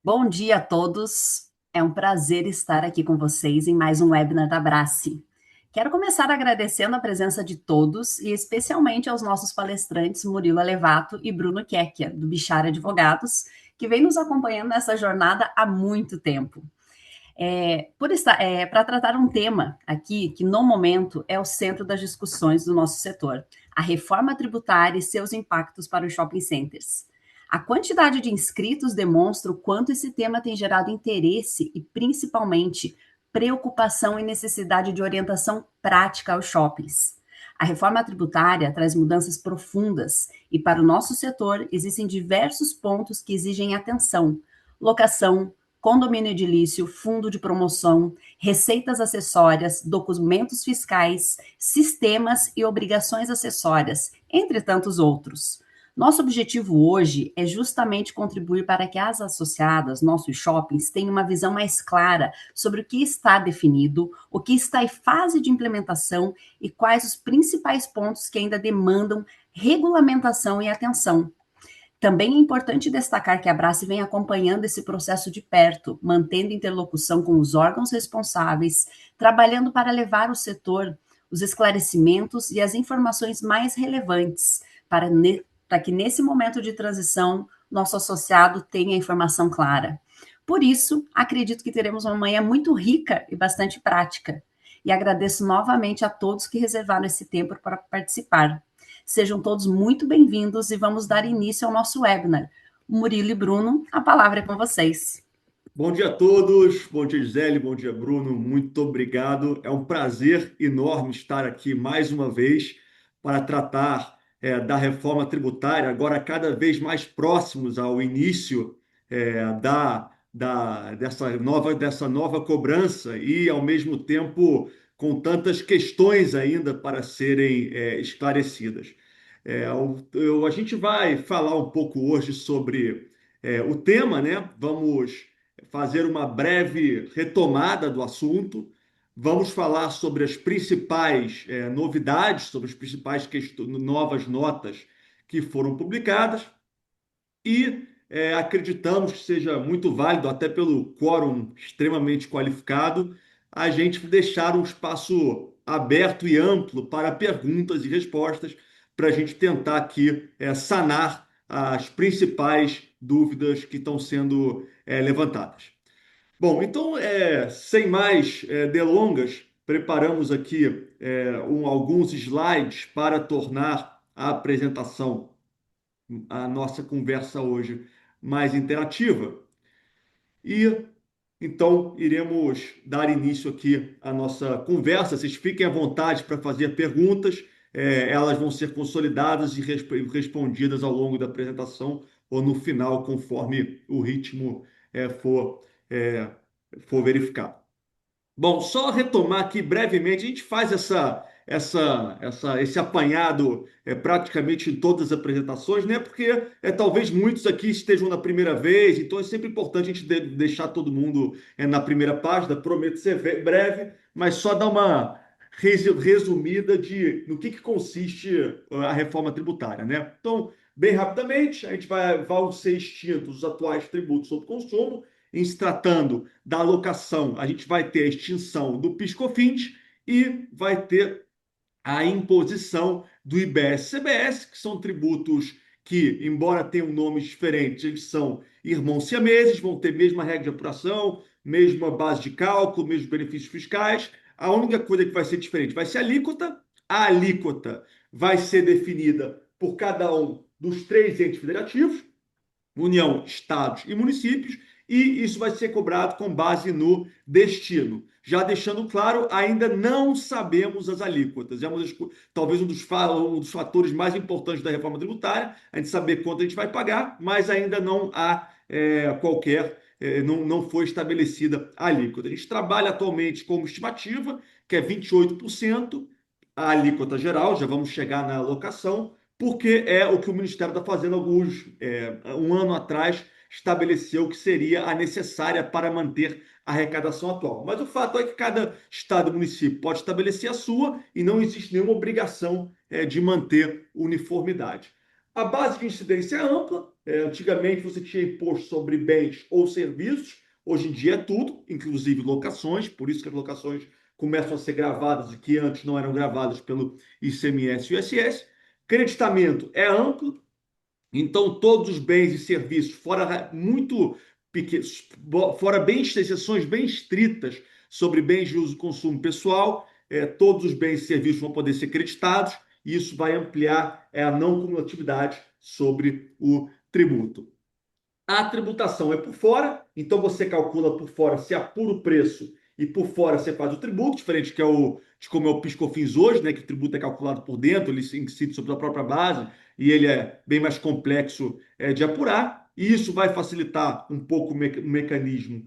Bom dia a todos. É um prazer estar aqui com vocês em mais um webinar da Abrace. Quero começar agradecendo a presença de todos e especialmente aos nossos palestrantes Murilo Alevato e Bruno Kekkia, do Bichara Advogados, que vem nos acompanhando nessa jornada há muito tempo. Para tratar um tema aqui que, no momento, é o centro das discussões do nosso setor, a reforma tributária e seus impactos para os shopping centers. A quantidade de inscritos demonstra o quanto esse tema tem gerado interesse e, principalmente, preocupação e necessidade de orientação prática aos shoppings. A reforma tributária traz mudanças profundas e, para o nosso setor, existem diversos pontos que exigem atenção: locação, condomínio edilício, fundo de promoção, receitas acessórias, documentos fiscais, sistemas e obrigações acessórias, entre tantos outros. Nosso objetivo hoje é justamente contribuir para que as associadas, nossos shoppings, tenham uma visão mais clara sobre o que está definido, o que está em fase de implementação e quais os principais pontos que ainda demandam regulamentação e atenção. Também é importante destacar que a Abrace vem acompanhando esse processo de perto, mantendo interlocução com os órgãos responsáveis, trabalhando para levar ao setor os esclarecimentos e as informações mais relevantes para que nesse momento de transição nosso associado tenha a informação clara. Por isso, acredito que teremos uma manhã muito rica e bastante prática. E agradeço novamente a todos que reservaram esse tempo para participar. Sejam todos muito bem-vindos e vamos dar início ao nosso webinar. Murilo e Bruno, a palavra é com vocês. Bom dia a todos, bom dia Gisele, bom dia Bruno, muito obrigado. É um prazer enorme estar aqui mais uma vez para tratar da reforma tributária, agora cada vez mais próximos ao início dessa nova cobrança e, ao mesmo tempo, com tantas questões ainda para serem esclarecidas. A gente vai falar um pouco hoje sobre o tema, né? Vamos fazer uma breve retomada do assunto. Vamos falar sobre as principais novidades, sobre as principais novas notas que foram publicadas e acreditamos que seja muito válido, até pelo quórum extremamente qualificado, a gente deixar um espaço aberto e amplo para perguntas e respostas, para a gente tentar aqui sanar as principais dúvidas que estão sendo levantadas. Bom, então, sem mais delongas, preparamos aqui alguns slides para tornar a apresentação, a nossa conversa hoje mais interativa. E Então, iremos dar início aqui à nossa conversa. Vocês fiquem à vontade para fazer perguntas. Elas vão ser consolidadas e respondidas ao longo da apresentação ou no final, conforme o ritmo for, é, for verificado. Bom, só retomar aqui brevemente, a gente faz esse apanhado praticamente em todas as apresentações, né? Porque talvez muitos aqui estejam na primeira vez, então é sempre importante a gente deixar todo mundo na primeira página. Prometo ser breve, mas só dar uma resumida no que consiste a reforma tributária, né? Então, bem rapidamente, a gente vão ser extintos os atuais tributos sobre consumo. Em se tratando da alocação, a gente vai ter a extinção do PIS/COFINS e vai ter a imposição do IBS-CBS, que são tributos que, embora tenham nomes diferentes, eles são irmãos siameses, vão ter mesma regra de apuração, mesma base de cálculo, mesmos benefícios fiscais. A única coisa que vai ser diferente vai ser a alíquota. A alíquota vai ser definida por cada um dos três entes federativos, União, estados e municípios, e isso vai ser cobrado com base no destino. Já deixando claro, ainda não sabemos as alíquotas. Talvez um dos fatores mais importantes da reforma tributária, a gente saber quanto a gente vai pagar, mas ainda não há não foi estabelecida a alíquota. A gente trabalha atualmente com uma estimativa, que é 28%, a alíquota geral, já vamos chegar na alocação, porque é o que o Ministério está fazendo um ano atrás, estabeleceu que seria a necessária para manter a arrecadação atual. Mas o fato é que cada estado e município pode estabelecer a sua e não existe nenhuma obrigação de manter uniformidade. A base de incidência é ampla. Antigamente você tinha imposto sobre bens ou serviços, hoje em dia é tudo, inclusive locações, por isso que as locações começam a ser gravadas e que antes não eram gravadas pelo ICMS e ISS. Creditamento é amplo, então todos os bens e serviços, fora muito pequenos, fora bem exceções bem estritas sobre bens de uso e consumo pessoal, todos os bens e serviços vão poder ser creditados, e isso vai ampliar a não cumulatividade sobre o tributo. A tributação é por fora, então você calcula por fora, se apura o preço e por fora você faz o tributo, diferente de como é o PIS/COFINS hoje, né, que o tributo é calculado por dentro, ele incide sobre a própria base e ele é bem mais complexo de apurar. E isso vai facilitar um pouco o mecanismo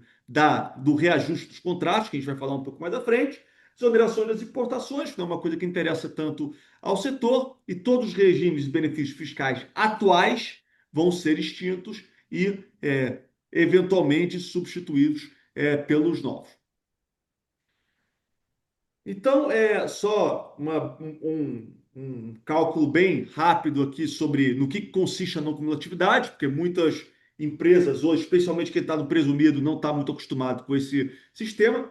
do reajuste dos contratos, que a gente vai falar um pouco mais à frente. Desonerações das importações, que não é uma coisa que interessa tanto ao setor, e todos os regimes de benefícios fiscais atuais vão ser extintos e eventualmente substituídos pelos novos. Então, é só um cálculo bem rápido aqui sobre no que consiste a não cumulatividade, porque muitas empresas hoje, especialmente quem está no presumido, não está muito acostumado com esse sistema.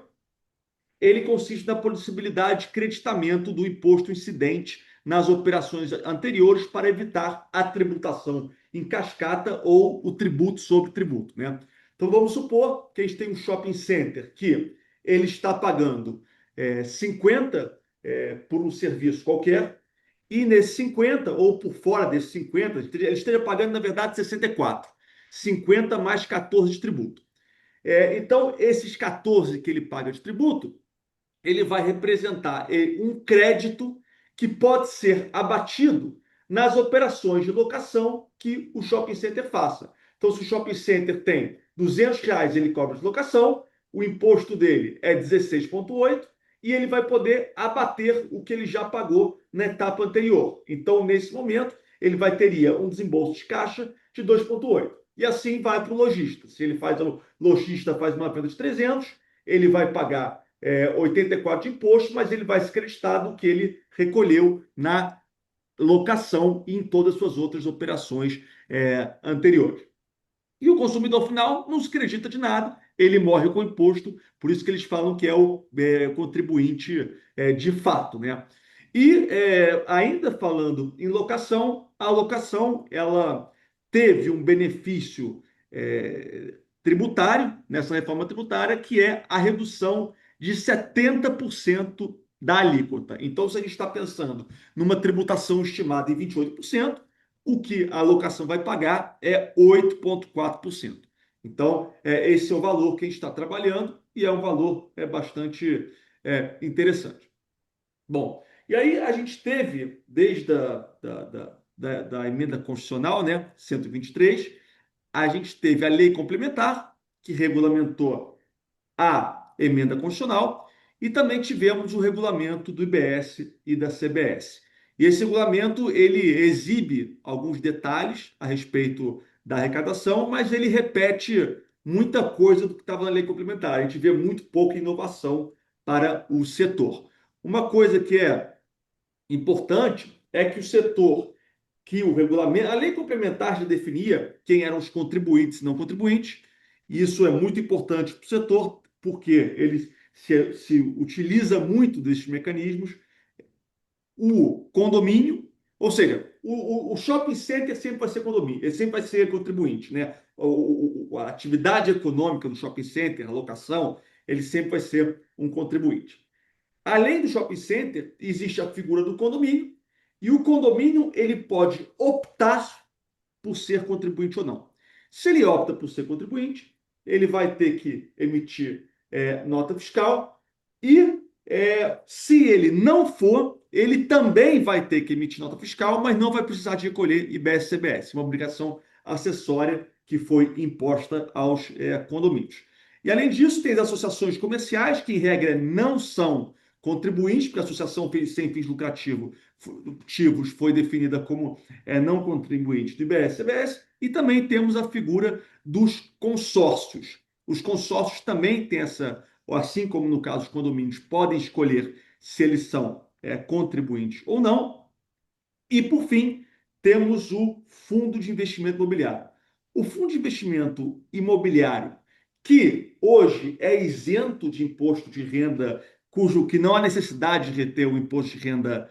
Ele consiste na possibilidade de creditamento do imposto incidente nas operações anteriores para evitar a tributação em cascata ou o tributo sobre tributo, né? Então vamos supor que a gente tem um shopping center que ele está pagando 50 por um serviço qualquer, e nesse 50, ou por fora desses 50, ele esteja pagando, na verdade, 64. 50 mais 14 de tributo. Então, esses 14 que ele paga de tributo, ele vai representar um crédito que pode ser abatido nas operações de locação que o shopping center faça. Então, se o shopping center tem R$ 200, ele cobra de locação, o imposto dele é 16,8 e ele vai poder abater o que ele já pagou na etapa anterior. Então, nesse momento, teria um desembolso de caixa de 2,8. E assim vai para o lojista. Se o lojista faz uma venda de 300, ele vai pagar 84 de imposto, mas ele vai se creditar do que ele recolheu na locação e em todas as suas outras operações anteriores. E o consumidor final não se acredita de nada, ele morre com imposto, por isso que eles falam que é o contribuinte de fato, né? E ainda falando em locação, a locação ela teve um benefício tributário nessa reforma tributária, que é a redução de 70% da alíquota. Então, se a gente está pensando numa tributação estimada em 28%, o que a locação vai pagar é 8,4%. Então, esse é o valor que a gente está trabalhando e é um valor bastante interessante. Bom, e aí a gente teve, desde da emenda constitucional, né, 123, a gente teve a lei complementar, que regulamentou a emenda constitucional, e também tivemos o regulamento do IBS e da CBS. E esse regulamento, ele exibe alguns detalhes a respeito da arrecadação, mas ele repete muita coisa do que estava na lei complementar. A gente vê muito pouca inovação para o setor. Uma coisa que é importante é que o setor, que o regulamento, a lei complementar já definia quem eram os contribuintes e não contribuintes, e isso é muito importante para o setor, porque ele se utiliza muito desses mecanismos. O condomínio, ou seja, o shopping center sempre vai ser condomínio, ele sempre vai ser contribuinte, né? A atividade econômica do shopping center, a locação, ele sempre vai ser um contribuinte. Além do shopping center, existe a figura do condomínio, e o condomínio ele pode optar por ser contribuinte ou não. Se ele opta por ser contribuinte, ele vai ter que emitir nota fiscal e se ele não for, ele também vai ter que emitir nota fiscal, mas não vai precisar de recolher IBS-CBS, uma obrigação acessória que foi imposta aos condomínios. E além disso, tem as associações comerciais, que em regra não são contribuintes, porque a associação sem fins lucrativos foi definida como não contribuinte do IBS-CBS, e também temos a figura dos consórcios. Os consórcios também têm essa, assim como no caso dos condomínios, podem escolher se eles são contribuintes ou não. E, por fim, temos o Fundo de Investimento Imobiliário. O Fundo de Investimento Imobiliário, que hoje é isento de imposto de renda, cujo que não há necessidade de reter o imposto de renda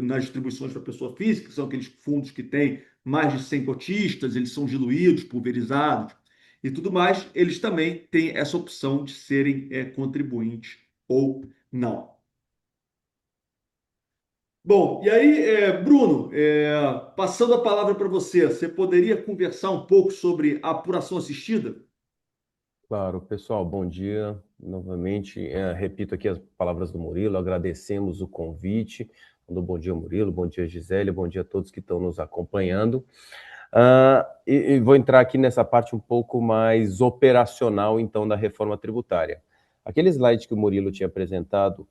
nas distribuições para pessoa física, que são aqueles fundos que têm mais de 100 cotistas, eles são diluídos, pulverizados e tudo mais, eles também têm essa opção de serem contribuintes ou não. Bom, e aí, Bruno, passando a palavra para você, você poderia conversar um pouco sobre a apuração assistida? Claro, pessoal, bom dia. Novamente, repito aqui as palavras do Murilo, agradecemos o convite. Bom dia, Murilo, bom dia, Gisele, bom dia a todos que estão nos acompanhando. E vou entrar aqui nessa parte um pouco mais operacional, então, da reforma tributária. Aquele slide que o Murilo tinha apresentado,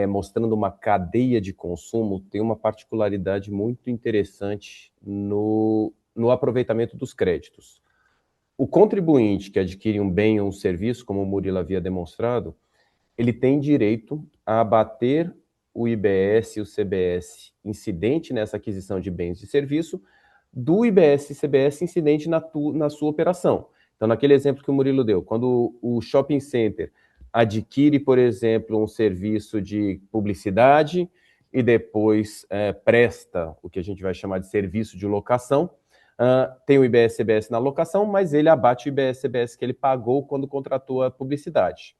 mostrando uma cadeia de consumo, tem uma particularidade muito interessante no aproveitamento dos créditos. O contribuinte que adquire um bem ou um serviço, como o Murilo havia demonstrado, ele tem direito a abater o IBS e o CBS incidente nessa aquisição de bens e serviço do IBS e CBS incidente na sua operação. Então, naquele exemplo que o Murilo deu, quando o shopping center adquire, por exemplo, um serviço de publicidade e depois presta o que a gente vai chamar de serviço de locação, tem o IBS-CBS na locação, mas ele abate o IBS-CBS que ele pagou quando contratou a publicidade.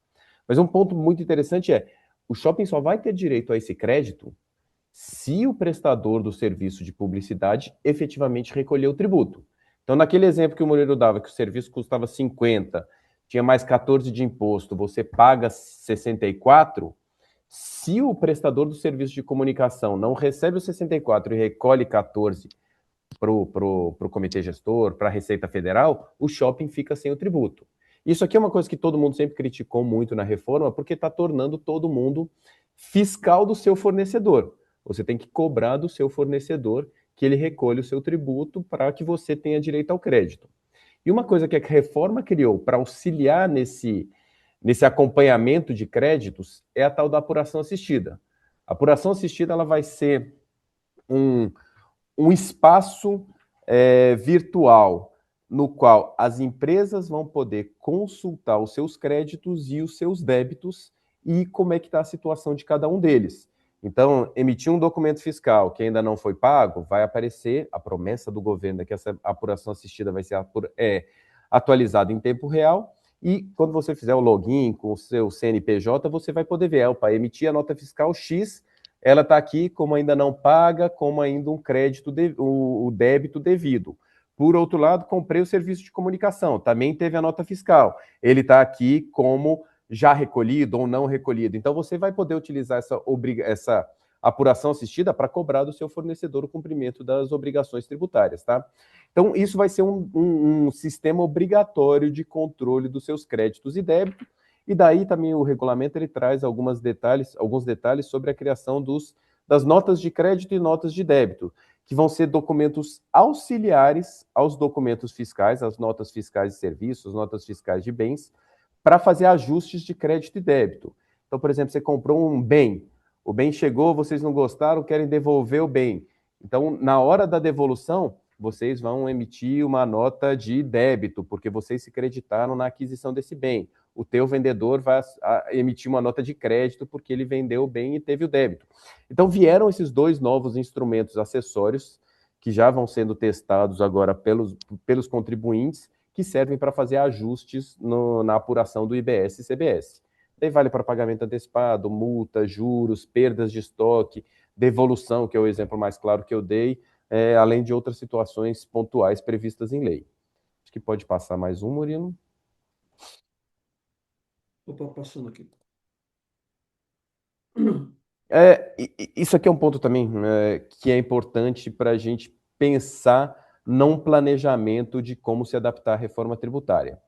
Mas um ponto muito interessante o shopping só vai ter direito a esse crédito se o prestador do serviço de publicidade efetivamente recolher o tributo. Então, naquele exemplo que o Murilo dava, que o serviço custava 50, tinha mais 14 de imposto, você paga 64, se o prestador do serviço de comunicação não recebe os 64 e recolhe 14 para o comitê gestor, para a Receita Federal, o shopping fica sem o tributo. Isso aqui é uma coisa que todo mundo sempre criticou muito na reforma, porque está tornando todo mundo fiscal do seu fornecedor. Você tem que cobrar do seu fornecedor que ele recolhe o seu tributo para que você tenha direito ao crédito. E uma coisa que a reforma criou para auxiliar nesse acompanhamento de créditos é a tal da apuração assistida. A apuração assistida ela vai ser um espaço virtual no qual as empresas vão poder consultar os seus créditos e os seus débitos e como é que está a situação de cada um deles. Então, emitir um documento fiscal que ainda não foi pago, vai aparecer a promessa do governo que essa apuração assistida vai ser atualizada em tempo real e quando você fizer o login com o seu CNPJ, você vai poder ver, opa, emitir a nota fiscal X, ela está aqui como ainda não paga, como ainda um crédito, o débito devido. Por outro lado, comprei o serviço de comunicação, também teve a nota fiscal. Ele está aqui como já recolhido ou não recolhido. Então, você vai poder utilizar essa apuração assistida para cobrar do seu fornecedor o cumprimento das obrigações tributárias, tá? Então, isso vai ser um sistema obrigatório de controle dos seus créditos e débitos, e daí também o regulamento ele traz alguns detalhes sobre a criação das notas de crédito e notas de débito, que vão ser documentos auxiliares aos documentos fiscais, as notas fiscais de serviços, notas fiscais de bens, para fazer ajustes de crédito e débito. Então, por exemplo, você comprou um bem, o bem chegou, vocês não gostaram, querem devolver o bem. Então, na hora da devolução, vocês vão emitir uma nota de débito, porque vocês se creditaram na aquisição desse bem. O teu vendedor vai emitir uma nota de crédito porque ele vendeu o bem e teve o débito. Então, vieram esses dois novos instrumentos acessórios que já vão sendo testados agora pelos contribuintes, que servem para fazer ajustes na apuração do IBS e CBS. Daí vale para pagamento antecipado, multa, juros, perdas de estoque, devolução, que é o exemplo mais claro que eu dei, além de outras situações pontuais previstas em lei. Acho que pode passar mais um, Murilo. Opa, passando aqui. Isso aqui é um ponto também que é importante para a gente pensar num planejamento de como se adaptar à reforma tributária.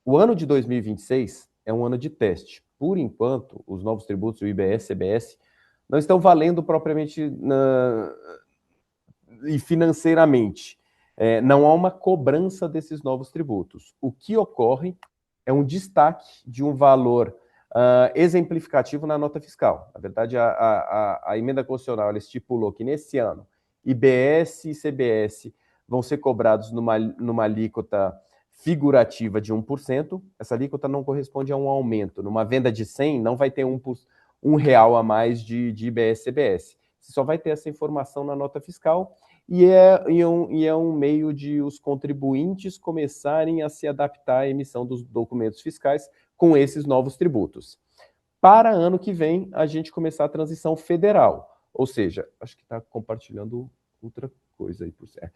O ano de 2026 é um ano de teste. Por enquanto, os novos tributos, o IBS, CBS, não estão valendo propriamente e financeiramente. Não há uma cobrança desses novos tributos. O que ocorre é um destaque de um valor exemplificativo na nota fiscal. Na verdade, a emenda constitucional ela estipulou que nesse ano IBS e CBS vão ser cobrados numa alíquota figurativa de 1%. Essa alíquota não corresponde a um aumento. Numa venda de 100, não vai ter R$1 a mais de IBS e CBS. Você só vai ter essa informação na nota fiscal e é um meio de os contribuintes começarem a se adaptar à emissão dos documentos fiscais com esses novos tributos. Para ano que vem, a gente começar a transição federal, ou seja, acho que está compartilhando outra coisa aí por certo.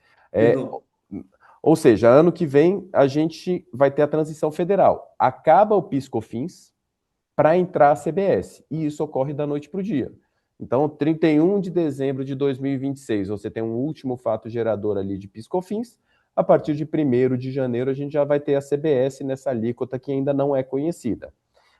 Ou seja, ano que vem a gente vai ter a transição federal. Acaba o PIS/COFINS para entrar a CBS, e isso ocorre da noite para o dia. Então, 31 de dezembro de 2026, você tem um último fato gerador ali de PIS/COFINS. A partir de 1º de janeiro, a gente já vai ter a CBS nessa alíquota que ainda não é conhecida.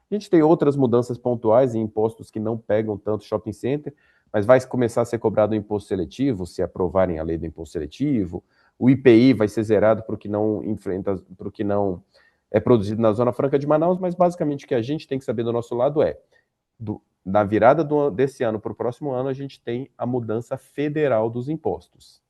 A gente tem outras mudanças pontuais em impostos que não pegam tanto shopping center, mas vai começar a ser cobrado o imposto seletivo, se aprovarem a lei do imposto seletivo. O IPI vai ser zerado para o que não é produzido na Zona Franca de Manaus, mas basicamente o que a gente tem que saber do nosso lado na virada desse ano para o próximo ano, a gente tem a mudança federal dos impostos.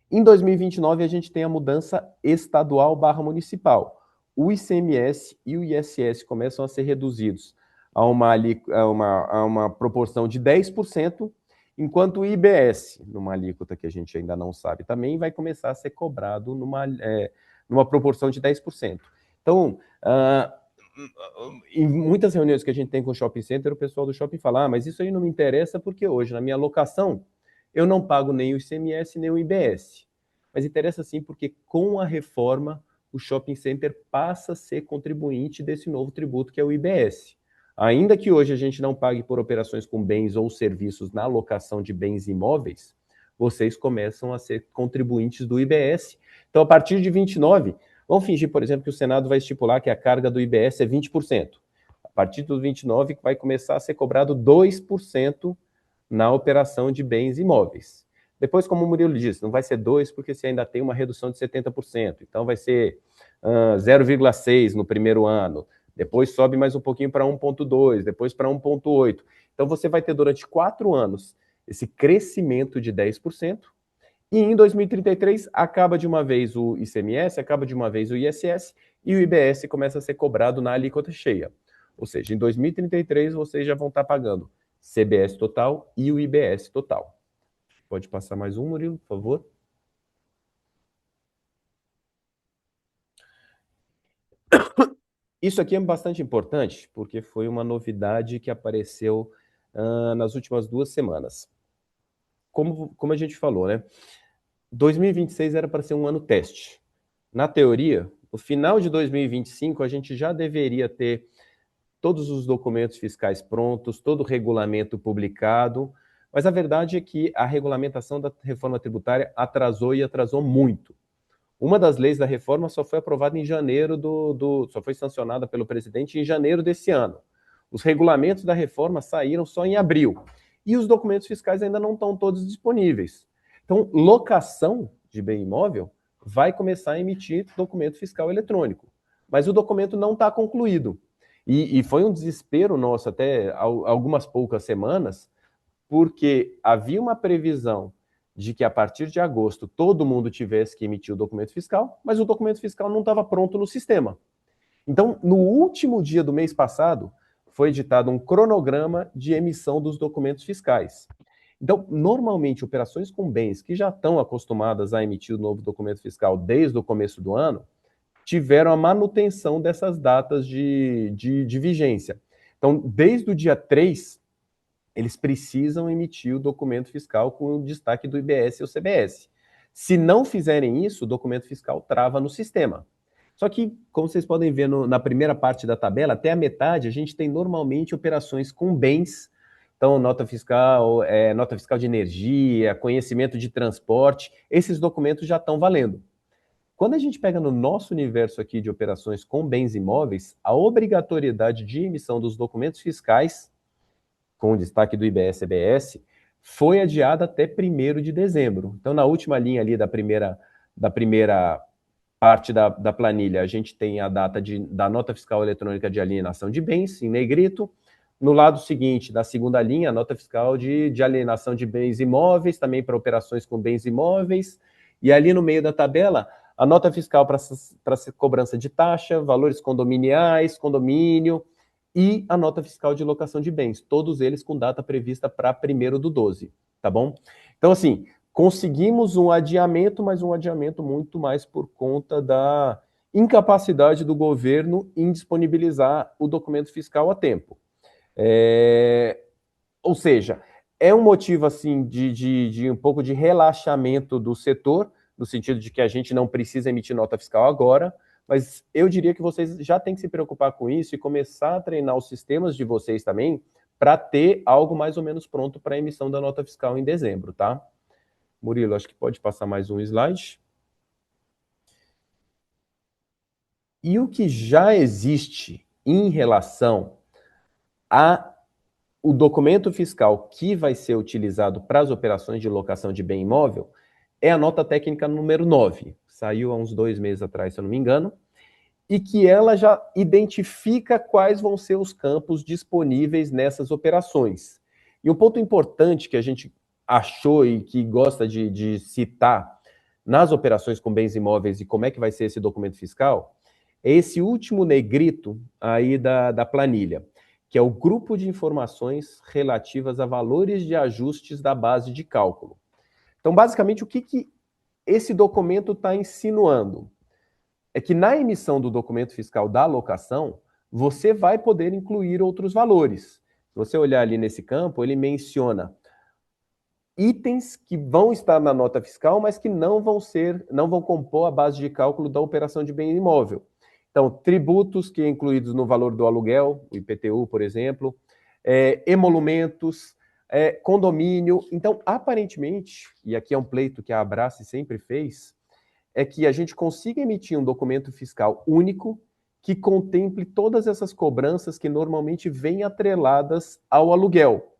Em 2029, a gente tem a mudança estadual/municipal. O ICMS e o ISS começam a ser reduzidos a uma proporção de 10%, enquanto o IBS, numa alíquota que a gente ainda não sabe também, vai começar a ser cobrado numa proporção de 10%. Então, em muitas reuniões que a gente tem com o shopping center, o pessoal do shopping fala, mas isso aí não me interessa porque hoje, na minha locação, eu não pago nem o ICMS nem o IBS. Mas interessa sim porque com a reforma, o shopping center passa a ser contribuinte desse novo tributo que é o IBS. Ainda que hoje a gente não pague por operações com bens ou serviços na locação de bens imóveis, vocês começam a ser contribuintes do IBS. Então, a partir de 29, vamos fingir, por exemplo, que o Senado vai estipular que a carga do IBS é 20%. A partir dos 29, vai começar a ser cobrado 2% na operação de bens imóveis. Depois, como o Murilo disse, não vai ser 2% porque você ainda tem uma redução de 70%. Então, vai ser 0,6% no primeiro ano. Depois sobe mais um pouquinho para 1,2%, depois para 1,8%. Então, você vai ter durante 4 anos esse crescimento de 10%. E em 2033, acaba de uma vez o ICMS, acaba de uma vez o ISS, e o IBS começa a ser cobrado na alíquota cheia. Ou seja, em 2033, vocês já vão estar pagando CBS total e o IBS total. Pode passar mais um, Murilo, por favor. Isso aqui é bastante importante, porque foi uma novidade que apareceu nas últimas 2 semanas. Como a gente falou, né? 2026 era para ser um ano teste. Na teoria, no final de 2025, a gente já deveria ter todos os documentos fiscais prontos, todo o regulamento publicado, mas a verdade é que a regulamentação da reforma tributária atrasou e atrasou muito. Uma das leis da reforma só foi aprovada em janeiro só foi sancionada pelo presidente em janeiro desse ano. Os regulamentos da reforma saíram só em abril. E os documentos fiscais ainda não estão todos disponíveis. Então, locação de bem imóvel vai começar a emitir documento fiscal eletrônico. Mas o documento não está concluído. E foi um desespero nosso até algumas poucas semanas, porque havia uma previsão de que a partir de agosto todo mundo tivesse que emitir o documento fiscal, mas o documento fiscal não estava pronto no sistema. Então, no último dia do mês passado, foi editado um cronograma de emissão dos documentos fiscais. Então, normalmente, operações com bens que já estão acostumadas a emitir o novo documento fiscal desde o começo do ano, tiveram a manutenção dessas datas de vigência. Então, desde o dia 3, eles precisam emitir o documento fiscal com o destaque do IBS e o CBS. Se não fizerem isso, o documento fiscal trava no sistema. Só que, como vocês podem ver na primeira parte da tabela, até a metade, a gente tem normalmente operações com bens. Então, nota fiscal de energia, conhecimento de transporte, esses documentos já estão valendo. Quando a gente pega no nosso universo aqui de operações com bens imóveis, a obrigatoriedade de emissão dos documentos fiscais, com o destaque do IBS e CBS, foi adiada até 1º de dezembro. Então, na última linha ali da primeira parte da planilha, a gente tem a data da nota fiscal eletrônica de alienação de bens, em negrito. No lado seguinte, da segunda linha, a nota fiscal de alienação de bens imóveis, também para operações com bens imóveis. E ali no meio da tabela, a nota fiscal para cobrança de taxa, valores condominiais, condomínio, e a nota fiscal de locação de bens, todos eles com data prevista para 1º/12, tá bom? Então, assim, conseguimos um adiamento, mas um adiamento muito mais por conta da incapacidade do governo em disponibilizar o documento fiscal a tempo. Ou seja, é um motivo assim de um pouco de relaxamento do setor, no sentido de que a gente não precisa emitir nota fiscal agora, mas eu diria que vocês já têm que se preocupar com isso e começar a treinar os sistemas de vocês também para ter algo mais ou menos pronto para a emissão da nota fiscal em dezembro, tá? Murilo, acho que pode passar mais um slide. E o que já existe em relação o documento fiscal que vai ser utilizado para as operações de locação de bem imóvel é a nota técnica número 9. Saiu há uns 2 meses atrás, se eu não me engano, e que ela já identifica quais vão ser os campos disponíveis nessas operações. E um ponto importante que a gente achou e que gosta de citar nas operações com bens imóveis e como é que vai ser esse documento fiscal, é esse último negrito aí da planilha, que é o grupo de informações relativas a valores de ajustes da base de cálculo. Então, basicamente, o que esse documento está insinuando? É que na emissão do documento fiscal da alocação, você vai poder incluir outros valores. Se você olhar ali nesse campo, ele menciona itens que vão estar na nota fiscal, mas que não vão compor a base de cálculo da operação de bem imóvel. Então, tributos que incluídos no valor do aluguel, o IPTU, por exemplo, emolumentos, condomínio. Então, aparentemente, e aqui é um pleito que a Abrace sempre fez, é que a gente consiga emitir um documento fiscal único que contemple todas essas cobranças que normalmente vêm atreladas ao aluguel.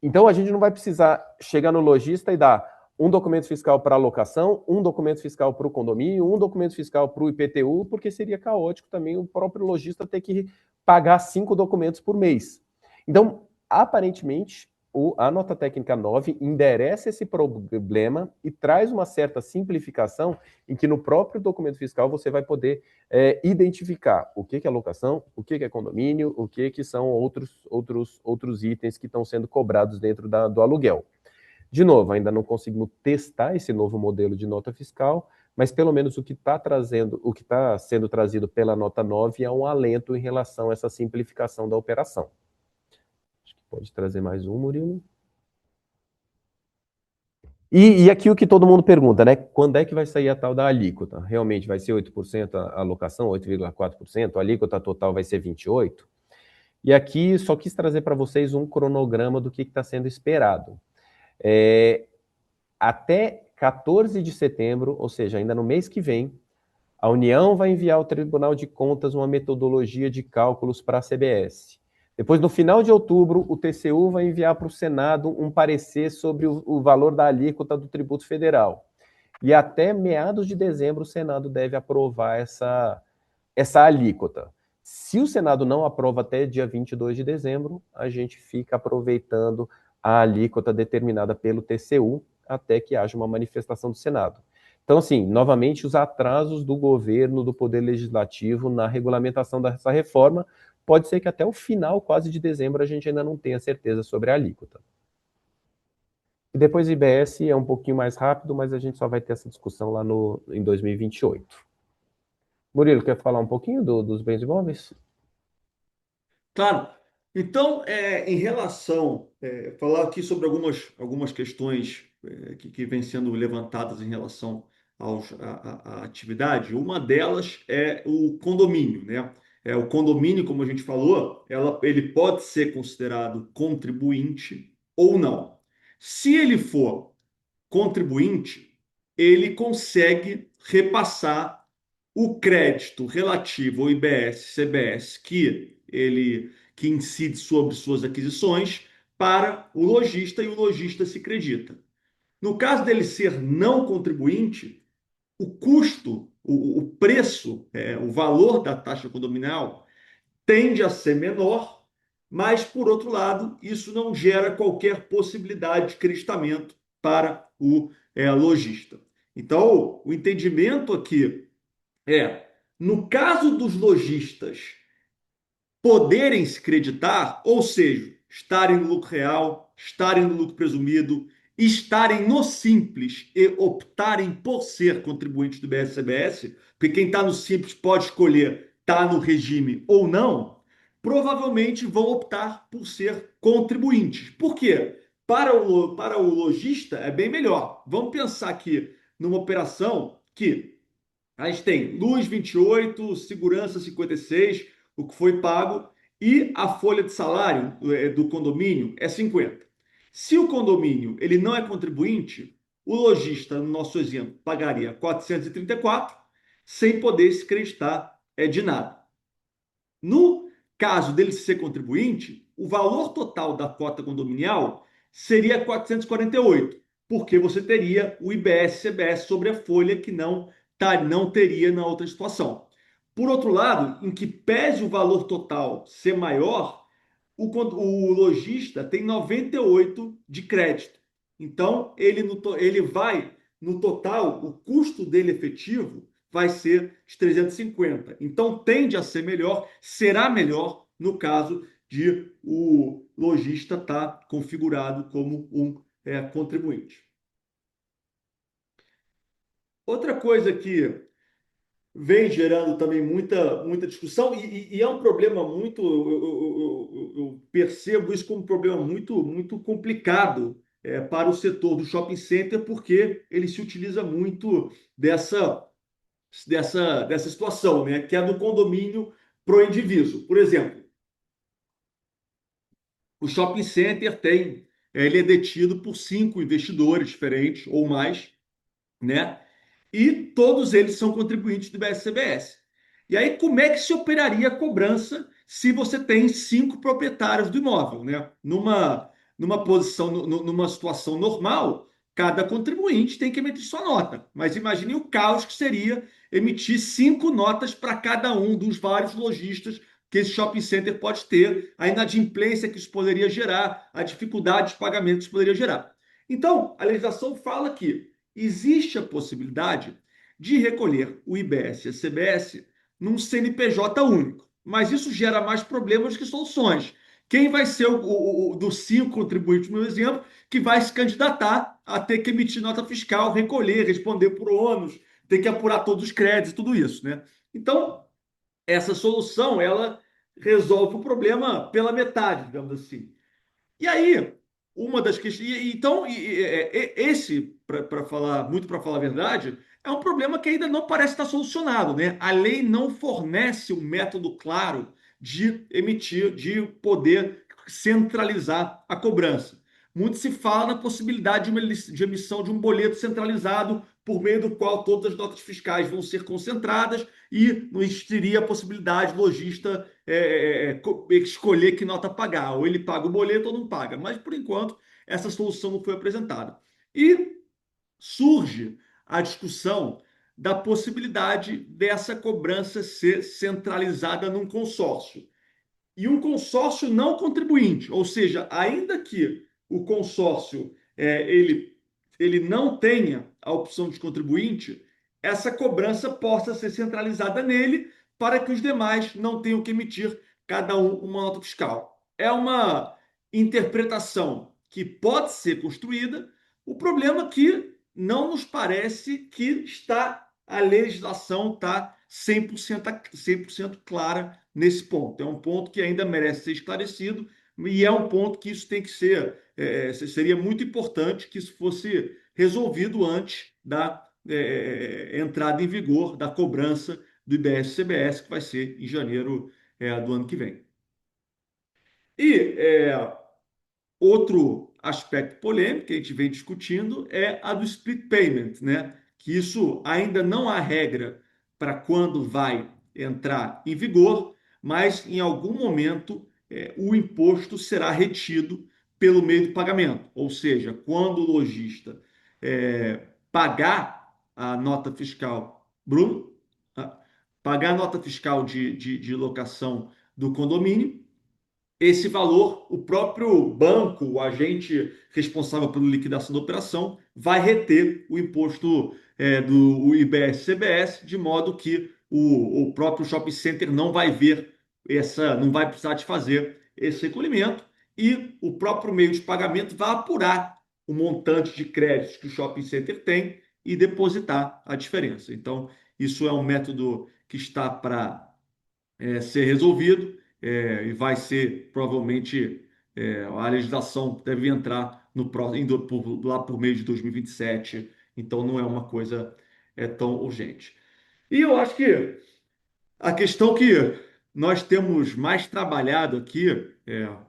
Então, a gente não vai precisar chegar no lojista e dar um documento fiscal para a locação, um documento fiscal para o condomínio, um documento fiscal para o IPTU, porque seria caótico também o próprio lojista ter que pagar 5 documentos por mês. Então, aparentemente, a nota técnica 9 endereça esse problema e traz uma certa simplificação em que no próprio documento fiscal você vai poder identificar o que é locação, o que é condomínio, o que são outros itens que estão sendo cobrados dentro do aluguel. De novo, ainda não conseguimos testar esse novo modelo de nota fiscal, mas pelo menos o que está sendo trazido pela nota 9 é um alento em relação a essa simplificação da operação. Acho que pode trazer mais um, Murilo. E aqui o que todo mundo pergunta, né? Quando é que vai sair a tal da alíquota? Realmente vai ser 8% a alocação, 8,4%? A alíquota total vai ser 28%? E aqui só quis trazer para vocês um cronograma do que está sendo esperado. Até 14 de setembro, ou seja, ainda no mês que vem, a União vai enviar ao Tribunal de Contas uma metodologia de cálculos para a CBS. Depois, no final de outubro, o TCU vai enviar para o Senado um parecer sobre o valor da alíquota do tributo federal. E até meados de dezembro, o Senado deve aprovar essa alíquota. Se o Senado não aprova até dia 22 de dezembro, a gente fica aproveitando a alíquota determinada pelo TCU até que haja uma manifestação do Senado. Então, assim, novamente, os atrasos do governo, do Poder Legislativo na regulamentação dessa reforma, pode ser que até o final, quase de dezembro, a gente ainda não tenha certeza sobre a alíquota. E depois o IBS é um pouquinho mais rápido, mas a gente só vai ter essa discussão lá em 2028. Murilo, quer falar um pouquinho dos bens imóveis? Claro. Então, em relação, falar aqui sobre algumas questões que vêm sendo levantadas em relação à atividade. Uma delas é o condomínio, né? O condomínio, como a gente falou, ele pode ser considerado contribuinte ou não. Se ele for contribuinte, ele consegue repassar o crédito relativo ao IBS, CBS, que incide sobre suas aquisições para o lojista e o lojista se acredita. No caso dele ser não contribuinte, o custo, o preço, o valor da taxa condominial tende a ser menor, mas, por outro lado, isso não gera qualquer possibilidade de creditamento para o lojista. Então, o entendimento aqui no caso dos lojistas poderem se creditar, ou seja, estarem no lucro real, estarem no lucro presumido, estarem no simples e optarem por ser contribuintes do BSCBS, porque quem está no simples pode escolher estar no regime ou não, provavelmente vão optar por ser contribuintes. Por quê? Para o lojista é bem melhor. Vamos pensar aqui numa operação que a gente tem luz 28, segurança 56, o que foi pago, e a folha de salário do condomínio é 50. Se o condomínio ele não é contribuinte, o lojista, no nosso exemplo, pagaria 434, sem poder se creditar de nada. No caso dele ser contribuinte, o valor total da cota condominial seria 448, porque você teria o IBS-CBS sobre a folha que não teria na outra situação. Por outro lado, em que pese o valor total ser maior, o lojista tem 98 de crédito. Então, ele vai, no total, o custo dele efetivo vai ser de 350. Então, tende a ser melhor, será melhor no caso de o lojista estar configurado como um contribuinte. Outra coisa que vem gerando também muita discussão e é um problema muito, eu percebo isso como um problema muito complicado para o setor do shopping center, porque ele se utiliza muito dessa situação, né, que é do condomínio pro indivíduo. Por exemplo, o shopping center ele é detido por 5 investidores diferentes ou mais, né? E todos eles são contribuintes do BSCBS. E aí, como é que se operaria a cobrança se você tem 5 proprietários do imóvel, né? Numa situação normal, cada contribuinte tem que emitir sua nota. Mas imagine o caos que seria emitir 5 notas para cada um dos vários lojistas que esse shopping center pode ter, a inadimplência que isso poderia gerar, a dificuldade de pagamento que isso poderia gerar. Então, a legislação fala que existe a possibilidade de recolher o IBS e a CBS num CNPJ único, mas isso gera mais problemas que soluções. Quem vai ser dos 5 contribuintes, no meu exemplo, que vai se candidatar a ter que emitir nota fiscal, recolher, responder por ônus, ter que apurar todos os créditos, tudo isso, né? Então, essa solução, ela resolve o problema pela metade, digamos assim. E aí, uma das questões. Então, esse, para falar muito para falar a verdade, é um problema que ainda não parece estar solucionado, né? A lei não fornece um método claro de emitir, de poder centralizar a cobrança. Muito se fala na possibilidade de emissão de um boleto centralizado por meio do qual todas as notas fiscais vão ser concentradas e não existiria a possibilidade do lojista escolher que nota pagar, ou ele paga o boleto ou não paga. Mas, por enquanto, essa solução não foi apresentada. E surge a discussão da possibilidade dessa cobrança ser centralizada num consórcio. E um consórcio não contribuinte, ou seja, ainda que o consórcio ele não tenha a opção de contribuinte, essa cobrança possa ser centralizada nele para que os demais não tenham que emitir cada um uma nota fiscal. É uma interpretação que pode ser construída. O problema é que não nos parece que a legislação está 100% clara nesse ponto. É um ponto que ainda merece ser esclarecido e é um ponto que isso tem que ser, seria muito importante que isso fosse resolvido antes da entrada em vigor da cobrança do IBS-CBS, que vai ser em janeiro do ano que vem. E outro aspecto polêmico que a gente vem discutindo é a do split payment, né? Que isso ainda não há regra para quando vai entrar em vigor, mas em algum momento o imposto será retido pelo meio do pagamento. Ou seja, quando o lojista pagar a nota fiscal, Bruno, pagar a nota fiscal de locação do condomínio, esse valor, o próprio banco, o agente responsável pela liquidação da operação, vai reter o imposto do IBS-CBS, de modo que o próprio shopping center não vai ver não vai precisar de fazer esse recolhimento e o próprio meio de pagamento vai apurar o montante de créditos que o shopping center tem e depositar a diferença. Então, isso é um método que está para ser resolvido e vai ser provavelmente a legislação deve entrar no próximo lá por meio de 2027, então não é uma coisa tão urgente. E eu acho que a questão que nós temos mais trabalhado aqui,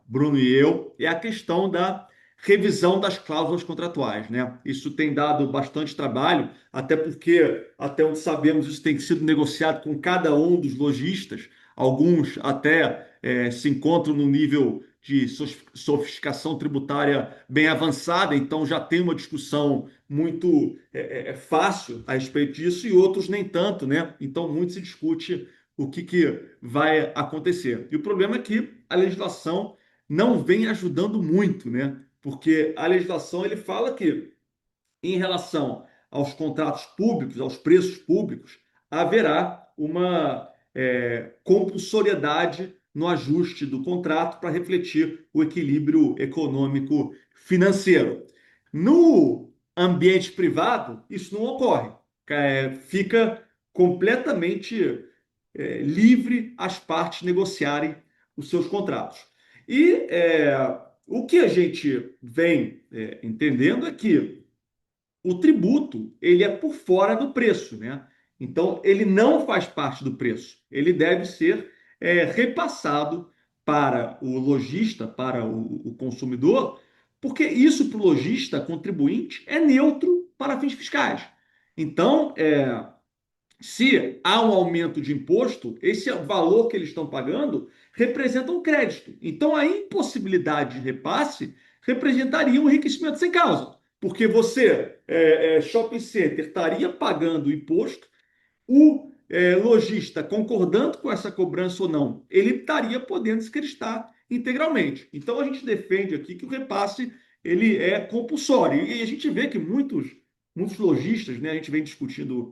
Bruno e eu, é a questão da revisão das cláusulas contratuais, né? Isso tem dado bastante trabalho, até porque, até onde sabemos, isso tem sido negociado com cada um dos lojistas. Alguns até se encontram no nível de sofisticação tributária bem avançada, então já tem uma discussão muito fácil a respeito disso, e outros nem tanto, né? Então muito se discute o que vai acontecer. E o problema é que a legislação não vem ajudando muito, né? Porque a legislação ele fala que, em relação aos contratos públicos, aos preços públicos, haverá uma compulsoriedade no ajuste do contrato para refletir o equilíbrio econômico financeiro. No ambiente privado, isso não ocorre. Fica completamente livre as partes negociarem os seus contratos. E o que a gente vem entendendo é que o tributo ele é por fora do preço, né? Então ele não faz parte do preço. Ele deve ser repassado para o lojista, para o consumidor, porque isso para o lojista contribuinte é neutro para fins fiscais. Então, se há um aumento de imposto, esse valor que eles estão pagando representa um crédito. Então, a impossibilidade de repasse representaria um enriquecimento sem causa, porque você, shopping center, estaria pagando o imposto, o lojista, concordando com essa cobrança ou não, ele estaria podendo se crestar integralmente. Então, a gente defende aqui que o repasse ele é compulsório. E a gente vê que muitos lojistas, né, a gente vem discutindo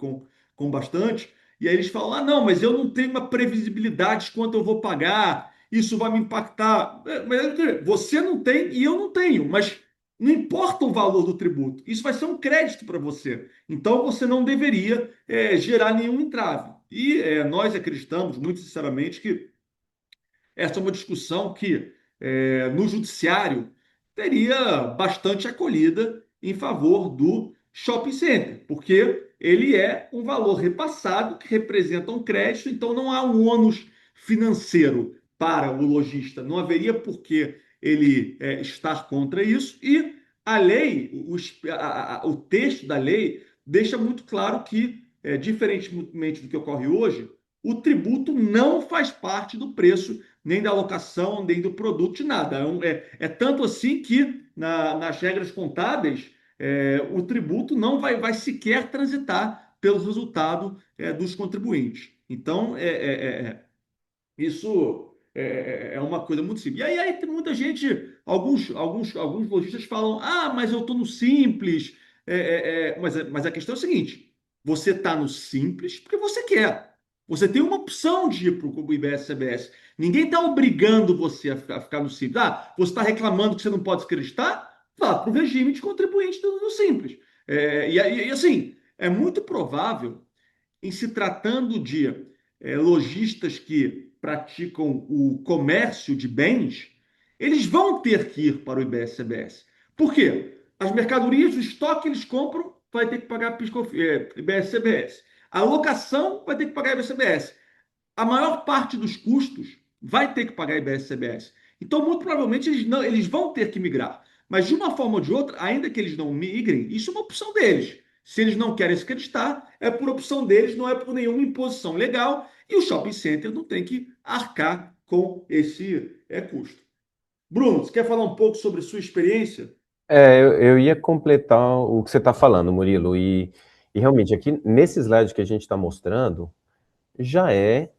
com bastante, e aí eles falam: ah, não, mas eu não tenho uma previsibilidade de quanto eu vou pagar, isso vai me impactar. Mas você não tem e eu não tenho, mas não importa o valor do tributo, isso vai ser um crédito para você. Então você não deveria gerar nenhum entrave. E nós acreditamos, muito sinceramente, que essa é uma discussão que no judiciário teria bastante acolhida em favor do shopping center, porque ele é um valor repassado que representa um crédito, então não há um ônus financeiro para o lojista, não haveria por que ele estar contra isso, e a lei, o texto da lei deixa muito claro que, diferentemente do que ocorre hoje, o tributo não faz parte do preço, nem da locação, nem do produto, de nada. É tanto assim que, nas regras contábeis, o tributo não vai sequer transitar pelo resultado dos contribuintes. Então, isso é uma coisa muito simples. E aí tem muita gente, alguns lojistas falam: ah, mas eu estou no simples. Mas a questão é a seguinte: você está no simples porque você quer. Você tem uma opção de ir para o IBS-CBS. Ninguém está obrigando você a ficar no simples. Ah, você está reclamando que você não pode se acreditar? Vá para o regime de contribuinte do simples. E assim, é muito provável, em se tratando de lojistas que praticam o comércio de bens, eles vão ter que ir para o IBS-CBS. Por quê? As mercadorias, o estoque que eles compram, vai ter que pagar IBS-CBS. A locação vai ter que pagar IBS-CBS. A maior parte dos custos vai ter que pagar IBS-CBS. Então, muito provavelmente, eles vão ter que migrar. Mas, de uma forma ou de outra, ainda que eles não migrem, isso é uma opção deles. Se eles não querem se acreditar, é por opção deles, não é por nenhuma imposição legal. E o shopping center não tem que arcar com esse custo. Bruno, você quer falar um pouco sobre sua experiência? Eu ia completar o que você está falando, Murilo, e realmente aqui nesse slide que a gente está mostrando, já é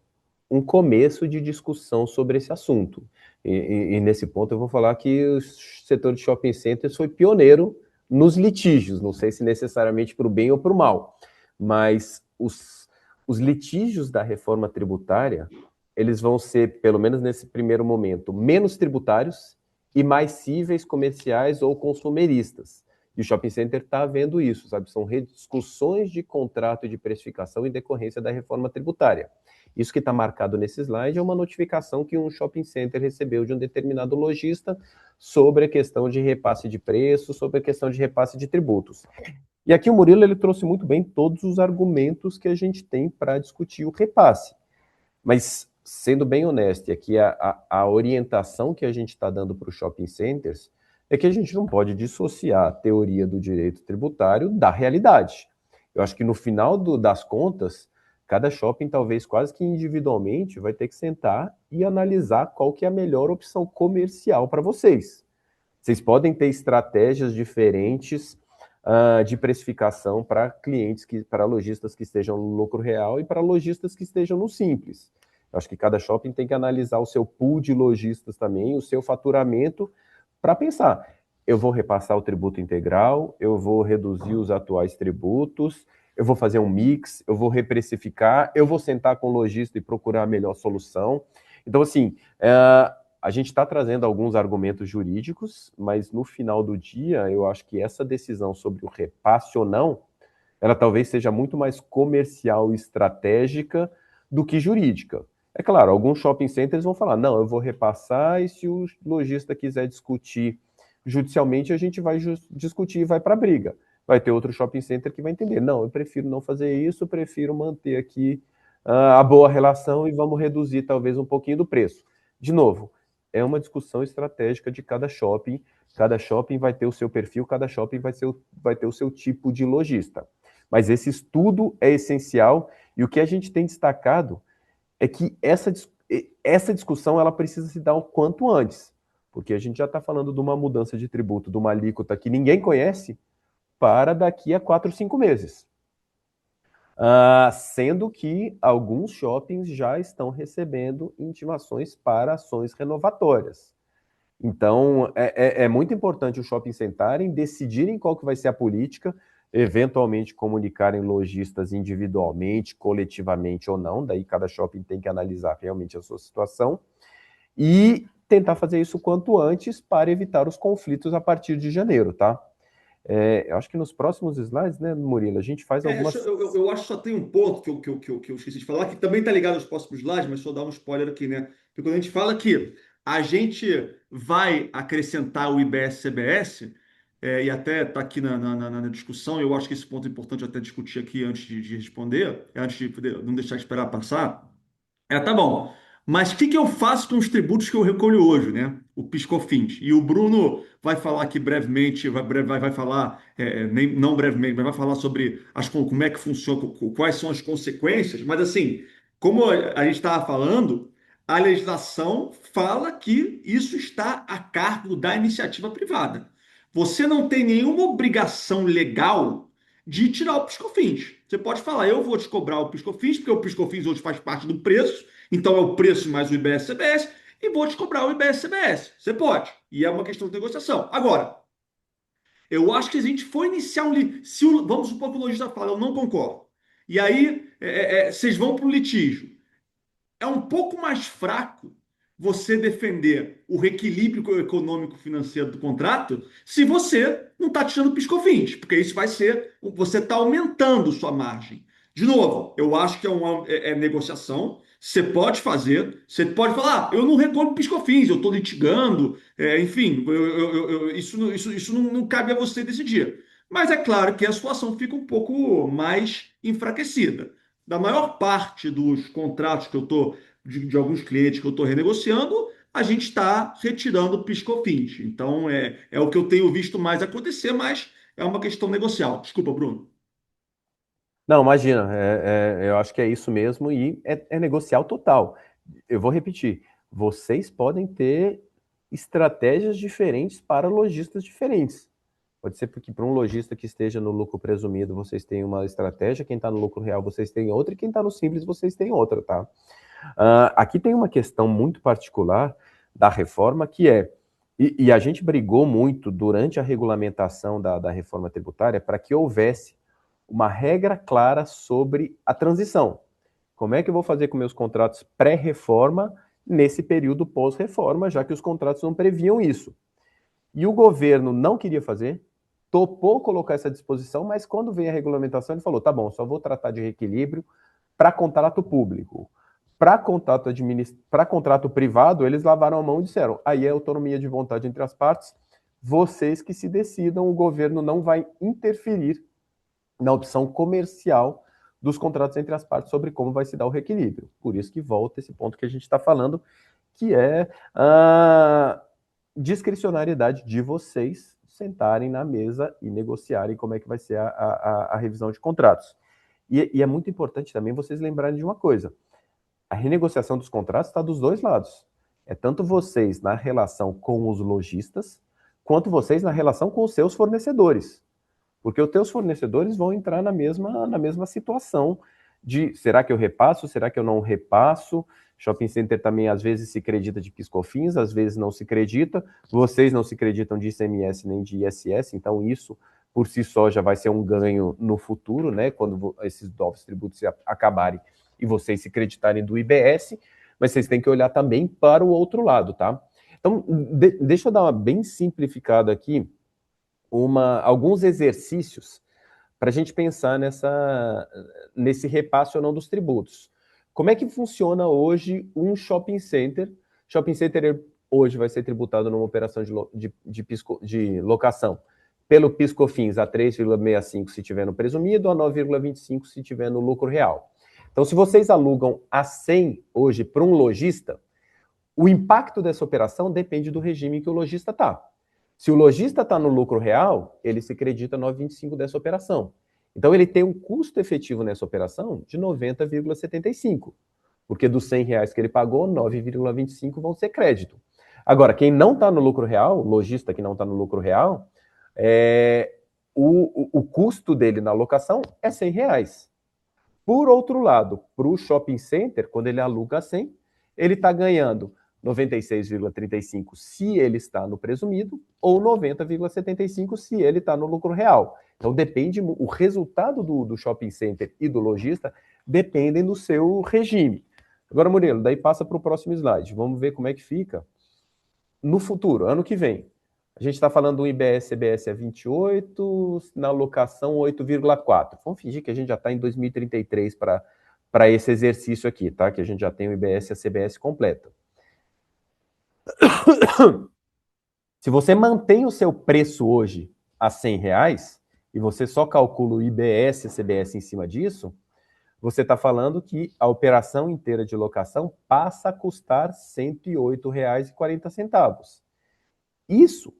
um começo de discussão sobre esse assunto. E nesse ponto eu vou falar que o setor de shopping centers foi pioneiro nos litígios, não sei se necessariamente para o bem ou para o mal, mas os litígios da reforma tributária, eles vão ser, pelo menos nesse primeiro momento, menos tributários e mais cíveis, comerciais ou consumeristas. E o shopping center está vendo isso, sabe? São rediscussões de contrato e de precificação em decorrência da reforma tributária. Isso que está marcado nesse slide é uma notificação que um shopping center recebeu de um determinado lojista sobre a questão de repasse de preço, sobre a questão de repasse de tributos. E aqui o Murilo ele trouxe muito bem todos os argumentos que a gente tem para discutir o repasse. Mas, sendo bem honesto, e aqui a orientação que a gente está dando para os shopping centers é que a gente não pode dissociar a teoria do direito tributário da realidade. Eu acho que no final das contas, cada shopping, talvez quase que individualmente, vai ter que sentar e analisar qual que é a melhor opção comercial para vocês. Vocês podem ter estratégias diferentes de precificação para clientes, para lojistas que estejam no lucro real e para lojistas que estejam no simples. Eu acho que cada shopping tem que analisar o seu pool de lojistas também, o seu faturamento, para pensar, eu vou repassar o tributo integral, eu vou reduzir os atuais tributos, eu vou fazer um mix, eu vou reprecificar, eu vou sentar com o lojista e procurar a melhor solução. Então, assim, a gente está trazendo alguns argumentos jurídicos, mas no final do dia, eu acho que essa decisão sobre o repasse ou não, ela talvez seja muito mais comercial e estratégica do que jurídica. É claro, alguns shopping centers vão falar, não, eu vou repassar e se o lojista quiser discutir judicialmente, a gente vai discutir e vai para a briga. Vai ter outro shopping center que vai entender, não, eu prefiro não fazer isso, eu prefiro manter aqui a boa relação e vamos reduzir talvez um pouquinho do preço. De novo, é uma discussão estratégica de cada shopping vai ter o seu perfil, cada shopping vai ter o seu tipo de lojista. Mas esse estudo é essencial e o que a gente tem destacado é que essa discussão ela precisa se dar o quanto antes, porque a gente já está falando de uma mudança de tributo, de uma alíquota que ninguém conhece, para daqui a 4, 5 meses. Sendo que alguns shoppings já estão recebendo intimações para ações renovatórias. Então, é muito importante os shoppings sentarem, decidirem qual que vai ser a política, eventualmente comunicarem lojistas individualmente, coletivamente ou não, daí cada shopping tem que analisar realmente a sua situação, e tentar fazer isso quanto antes para evitar os conflitos a partir de janeiro, tá? Eu acho que nos próximos slides, né, Murilo, a gente faz algumas... Eu acho que só tem um ponto que eu esqueci de falar, que também está ligado aos próximos slides, mas só dar um spoiler aqui, né? Porque quando a gente fala que a gente vai acrescentar o IBS-CBS, e até está aqui na discussão, eu acho que esse ponto é importante até discutir aqui antes de responder, antes de não deixar esperar passar. Tá bom. Mas o que que eu faço com os tributos que eu recolho hoje, né? O PIS/COFINS. E o Bruno vai falar aqui brevemente, vai falar, não brevemente, mas vai falar sobre como é que funciona, quais são as consequências. Mas assim, como a gente estava falando, a legislação fala que isso está a cargo da iniciativa privada. Você não tem nenhuma obrigação legal de tirar o PIS/COFINS. Você pode falar, eu vou te cobrar o PIS/COFINS, porque o PIS/COFINS hoje faz parte do preço, então é o preço mais o IBS-CBS, e vou te cobrar o IBS-CBS. Você pode. E é uma questão de negociação. Agora, eu acho que a gente for iniciar vamos supor que o lojista fala, eu não concordo. E aí, vocês vão para o litígio. É um pouco mais fraco você defender o reequilíbrio econômico financeiro do contrato se você não está tirando piscofins, porque isso vai ser, você está aumentando sua margem. De novo, eu acho que é negociação. Você pode fazer, você pode falar, eu não recolho piscofins, eu estou litigando, enfim, isso não cabe a você decidir. Mas é claro que a situação fica um pouco mais enfraquecida. Da maior parte dos contratos que eu estou de alguns clientes que eu estou renegociando, a gente está retirando o PIS/COFINS. Então, é o que eu tenho visto mais acontecer, mas é uma questão negocial. Desculpa, Bruno. Não, imagina, eu acho que é isso mesmo e é negocial total. Eu vou repetir, vocês podem ter estratégias diferentes para lojistas diferentes. Pode ser porque para um lojista que esteja no lucro presumido, vocês têm uma estratégia, quem está no lucro real, vocês têm outra, e quem está no simples, vocês têm outra, tá? Aqui tem uma questão muito particular da reforma, que e a gente brigou muito durante a regulamentação da reforma tributária para que houvesse uma regra clara sobre a transição. Como é que eu vou fazer com meus contratos pré-reforma nesse período pós-reforma, já que os contratos não previam isso? E o governo não queria fazer, topou colocar essa disposição, mas quando veio a regulamentação, ele falou, tá bom, só vou tratar de reequilíbrio para contrato público. Para contrato privado, eles lavaram a mão e disseram, aí é autonomia de vontade entre as partes, vocês que se decidam, o governo não vai interferir na opção comercial dos contratos entre as partes sobre como vai se dar o reequilíbrio. Por isso que volta esse ponto que a gente está falando, que é a discricionariedade de vocês sentarem na mesa e negociarem como é que vai ser a revisão de contratos. E é muito importante também vocês lembrarem de uma coisa, a renegociação dos contratos está dos dois lados. É tanto vocês na relação com os lojistas, quanto vocês na relação com os seus fornecedores. Porque os teus fornecedores vão entrar na mesma situação de será que eu repasso, será que eu não repasso? Shopping Center também às vezes se acredita de PIS/COFINS, às vezes não se acredita. Vocês não se acreditam de ICMS nem de ISS, então isso por si só já vai ser um ganho no futuro, né? Quando esses novos tributos acabarem e vocês se acreditarem do IBS, mas vocês têm que olhar também para o outro lado, tá? Então, deixa eu dar uma bem simplificada aqui, alguns exercícios para a gente pensar nesse repasse ou não dos tributos. Como é que funciona hoje um shopping center? Shopping center hoje vai ser tributado numa operação de locação pelo PIS/COFINS a 3,65 se tiver no presumido, a 9,25 se tiver no lucro real. Então, se vocês alugam a 100 hoje para um lojista, o impacto dessa operação depende do regime que o lojista está. Se o lojista está no lucro real, ele se acredita 9,25 dessa operação. Então, ele tem um custo efetivo nessa operação de 90,75. Porque dos R$100 que ele pagou, 9,25 vão ser crédito. Agora, quem não está no lucro real, o lojista que não está no lucro real, o custo dele na locação é R$100. Por outro lado, para o shopping center, quando ele aluga a 100, ele está ganhando 96,35 se ele está no presumido, ou 90,75 se ele está no lucro real. Então depende, o resultado do shopping center e do lojista dependem do seu regime. Agora, Murilo, daí passa para o próximo slide. Vamos ver como é que fica no futuro, ano que vem. A gente está falando do IBS-CBS a 28, na locação 8,4. Vamos fingir que a gente já está em 2033 para esse exercício aqui, tá? Que a gente já tem o IBS e a CBS completa. Se você mantém o seu preço hoje a R$100 e você só calcula o IBS e CBS em cima disso, você está falando que a operação inteira de locação passa a custar R$ 108,40. Isso,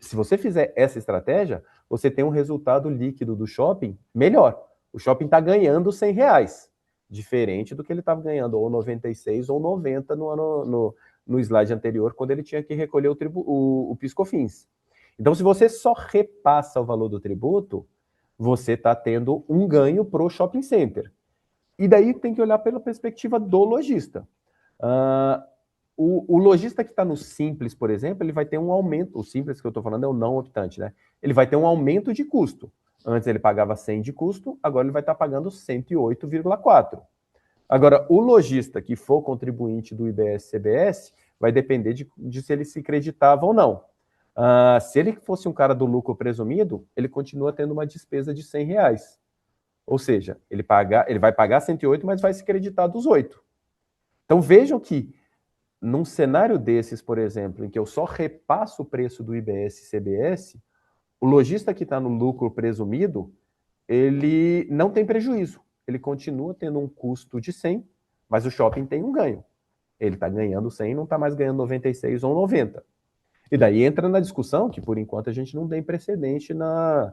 se você fizer essa estratégia, você tem um resultado líquido do shopping melhor. O shopping está ganhando R$100, diferente do que ele estava ganhando ou 96 ou 90 no slide anterior, quando ele tinha que recolher o PIS/COFINS. Então, se você só repassa o valor do tributo, você está tendo um ganho para o shopping center. E daí tem que olhar pela perspectiva do lojista. O lojista que está no Simples, por exemplo, ele vai ter um aumento. O Simples que eu estou falando é o não optante, né? Ele vai ter um aumento de custo. Antes ele pagava 100 de custo, agora ele vai estar pagando 108,4. Agora, o lojista que for contribuinte do IBS-CBS vai depender de se ele se creditava ou não. Se ele fosse um cara do lucro presumido, ele continua tendo uma despesa de R$100. Ou seja, ele vai pagar 108, mas vai se creditar dos 8. Então vejam que num cenário desses, por exemplo, em que eu só repasso o preço do IBS e CBS, o lojista que está no lucro presumido, ele não tem prejuízo. Ele continua tendo um custo de 100, mas o shopping tem um ganho. Ele está ganhando 100, não está mais ganhando 96 ou 90. E daí entra na discussão que, por enquanto, a gente não tem precedente na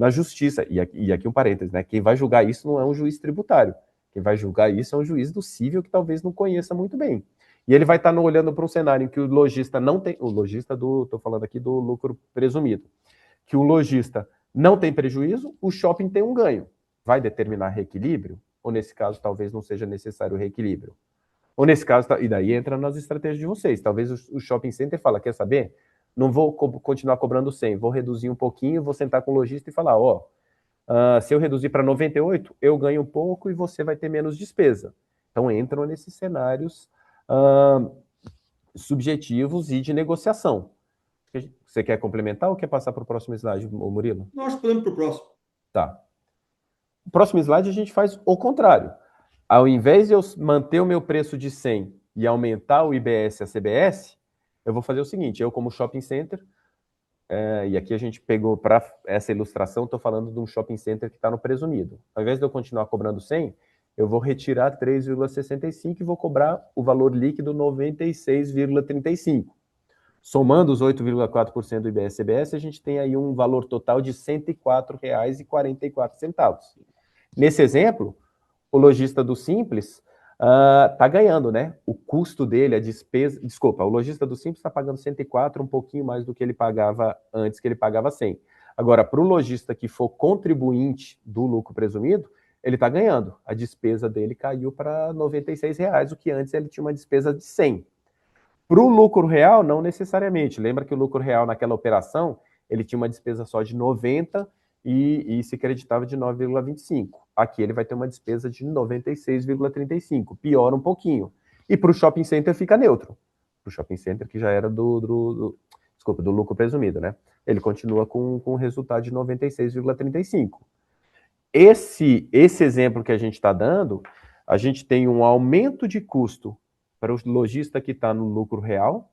justiça. E aqui um parênteses, né? Quem vai julgar isso não é um juiz tributário. Quem vai julgar isso é um juiz do cível que talvez não conheça muito bem. E ele vai estar olhando para um cenário em que o lojista não tem... estou falando aqui do lucro presumido. Que o lojista não tem prejuízo, o shopping tem um ganho. Vai determinar reequilíbrio? Ou nesse caso talvez não seja necessário o reequilíbrio? Ou nesse caso, e daí entra nas estratégias de vocês. Talvez o shopping center fala, quer saber? Não vou continuar cobrando 100, vou reduzir um pouquinho, vou sentar com o lojista e falar, se eu reduzir para 98, eu ganho um pouco e você vai ter menos despesa. Então entram nesses cenários subjetivos e de negociação. Você quer complementar ou quer passar para o próximo slide, Murilo? Nós podemos para o próximo. Tá. O próximo slide a gente faz o contrário. Ao invés de eu manter o meu preço de 100 e aumentar o IBS e a CBS, eu vou fazer o seguinte, eu como shopping center, e aqui a gente pegou para essa ilustração, estou falando de um shopping center que está no presumido. Ao invés de eu continuar cobrando 100, eu vou retirar 3,65 e vou cobrar o valor líquido 96,35. Somando os 8,4% do IBS-CBS, a gente tem aí um valor total de R$ 104,44. Nesse exemplo, o lojista do Simples está ganhando, né? O custo dele, a despesa... Desculpa, o lojista do Simples está pagando 104, um pouquinho mais do que ele pagava antes, que ele pagava 100. Agora, para o lojista que for contribuinte do lucro presumido, ele está ganhando. A despesa dele caiu para R$ 96, o que antes ele tinha uma despesa de 100. Para o lucro real, não necessariamente. Lembra que o lucro real naquela operação, ele tinha uma despesa só de 90 e se creditava de 9,25. Aqui ele vai ter uma despesa de 96,35. Piora um pouquinho. E para o shopping center fica neutro. Para o shopping center, que já era do lucro presumido, né? Ele continua com um resultado de 96,35. Esse exemplo que a gente está dando, a gente tem um aumento de custo para o lojista que está no lucro real,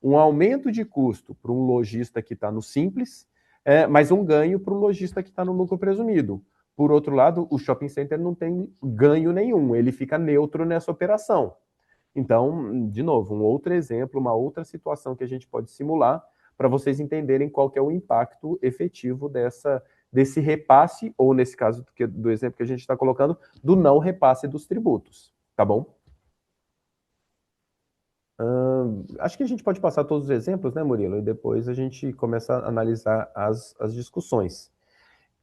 um aumento de custo para um lojista que está no Simples, mas um ganho para o lojista que está no lucro presumido. Por outro lado, o shopping center não tem ganho nenhum, ele fica neutro nessa operação. Então, de novo, um outro exemplo, uma outra situação que a gente pode simular para vocês entenderem qual que é o impacto efetivo desse repasse, ou nesse caso do exemplo que a gente está colocando, do não repasse dos tributos, tá bom? Acho que a gente pode passar todos os exemplos, né, Murilo? E depois a gente começa a analisar as discussões.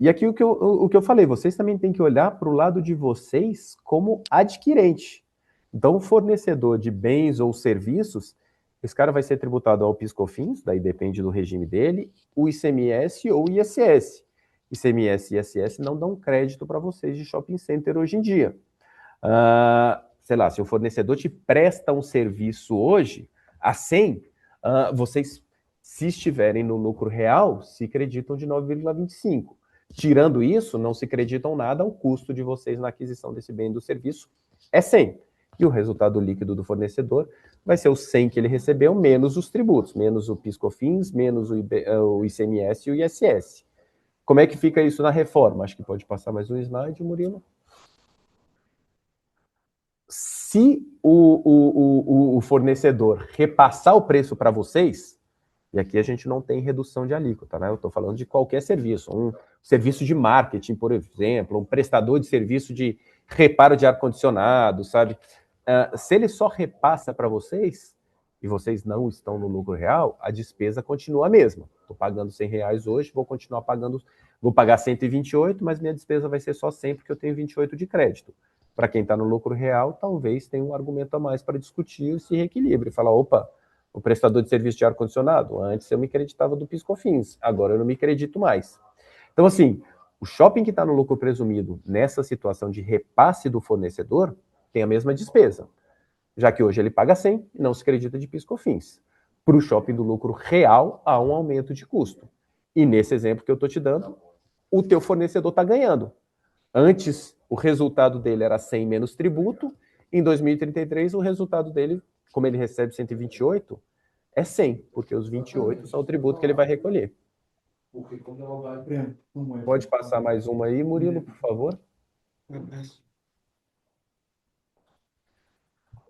E aqui o que eu falei, vocês também têm que olhar para o lado de vocês como adquirente. Então, o fornecedor de bens ou serviços, esse cara vai ser tributado ao PIS/COFINS, daí depende do regime dele, o ICMS ou ISS. ICMS e ISS não dão crédito para vocês de shopping center hoje em dia. Sei lá, se o fornecedor te presta um serviço hoje, a 100, vocês, se estiverem no lucro real, se creditam de 9,25. Tirando isso, não se creditam nada, o custo de vocês na aquisição desse bem e do serviço é 100. E o resultado líquido do fornecedor vai ser o 100 que ele recebeu, menos os tributos, menos o PIS/COFINS, menos o ICMS e o ISS. Como é que fica isso na reforma? Acho que pode passar mais um slide, Murilo. Se o fornecedor repassar o preço para vocês, e aqui a gente não tem redução de alíquota, né? Eu estou falando de qualquer serviço, um serviço de marketing, por exemplo, um prestador de serviço de reparo de ar-condicionado, sabe? Se ele só repassa para vocês, e vocês não estão no lucro real, a despesa continua a mesma. Estou pagando R$100 hoje, vou continuar pagando, vou pagar 128, mas minha despesa vai ser só 100 porque eu tenho 28 de crédito. Para quem está no lucro real, talvez tenha um argumento a mais para discutir esse reequilíbrio. Falar, opa, o prestador de serviço de ar-condicionado, antes eu me creditava do PIS/COFINS, agora eu não me acredito mais. Então, assim, o shopping que está no lucro presumido, nessa situação de repasse do fornecedor, tem a mesma despesa, já que hoje ele paga 100 e não se acredita de PIS/COFINS. Para o shopping do lucro real, há um aumento de custo. E nesse exemplo que eu estou te dando, o teu fornecedor está ganhando. Antes, o resultado dele era 100 menos tributo. Em 2033, o resultado dele, como ele recebe 128, é 100, porque os 28 são o tributo que ele vai recolher. Pode passar mais uma aí, Murilo, por favor?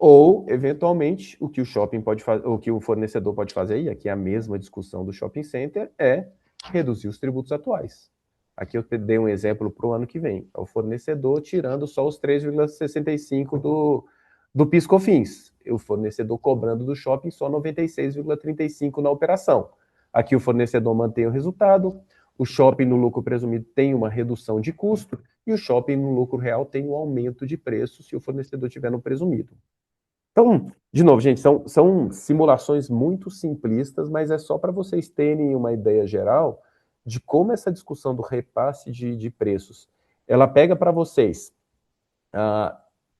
Ou, eventualmente, o que o shopping pode fazer, o que o fornecedor pode fazer, e aqui é a mesma discussão do shopping center, é reduzir os tributos atuais. Aqui eu dei um exemplo para o ano que vem. É o fornecedor tirando só os 3,65 do PIS/COFINS. O fornecedor cobrando do shopping só 96,35 na operação. Aqui o fornecedor mantém o resultado, o shopping no lucro presumido tem uma redução de custo e o shopping no lucro real tem um aumento de preço se o fornecedor tiver no presumido. Então, de novo, gente, são simulações muito simplistas, mas é só para vocês terem uma ideia geral de como essa discussão do repasse de preços, ela pega para vocês,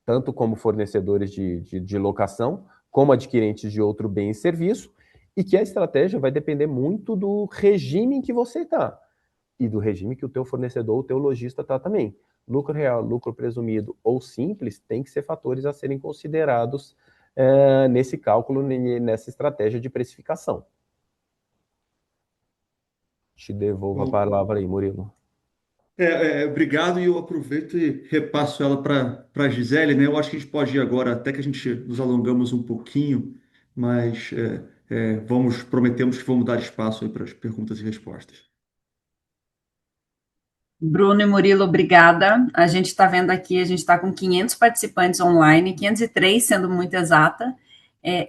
tanto como fornecedores de locação, como adquirentes de outro bem e serviço, e que a estratégia vai depender muito do regime em que você está, e do regime que o teu fornecedor, o teu lojista está também. Lucro real, lucro presumido ou simples, tem que ser fatores a serem considerados nesse cálculo, nessa estratégia de precificação. Te devolvo a palavra aí, Murilo. Obrigado, e eu aproveito e repasso ela para a Gisele, né? Eu acho que a gente pode ir agora, até que a gente nos alongamos um pouquinho, mas prometemos que vamos dar espaço aí para as perguntas e respostas. Bruno e Murilo, obrigada. A gente está vendo aqui, a gente está com 500 participantes online, 503 sendo muito exata.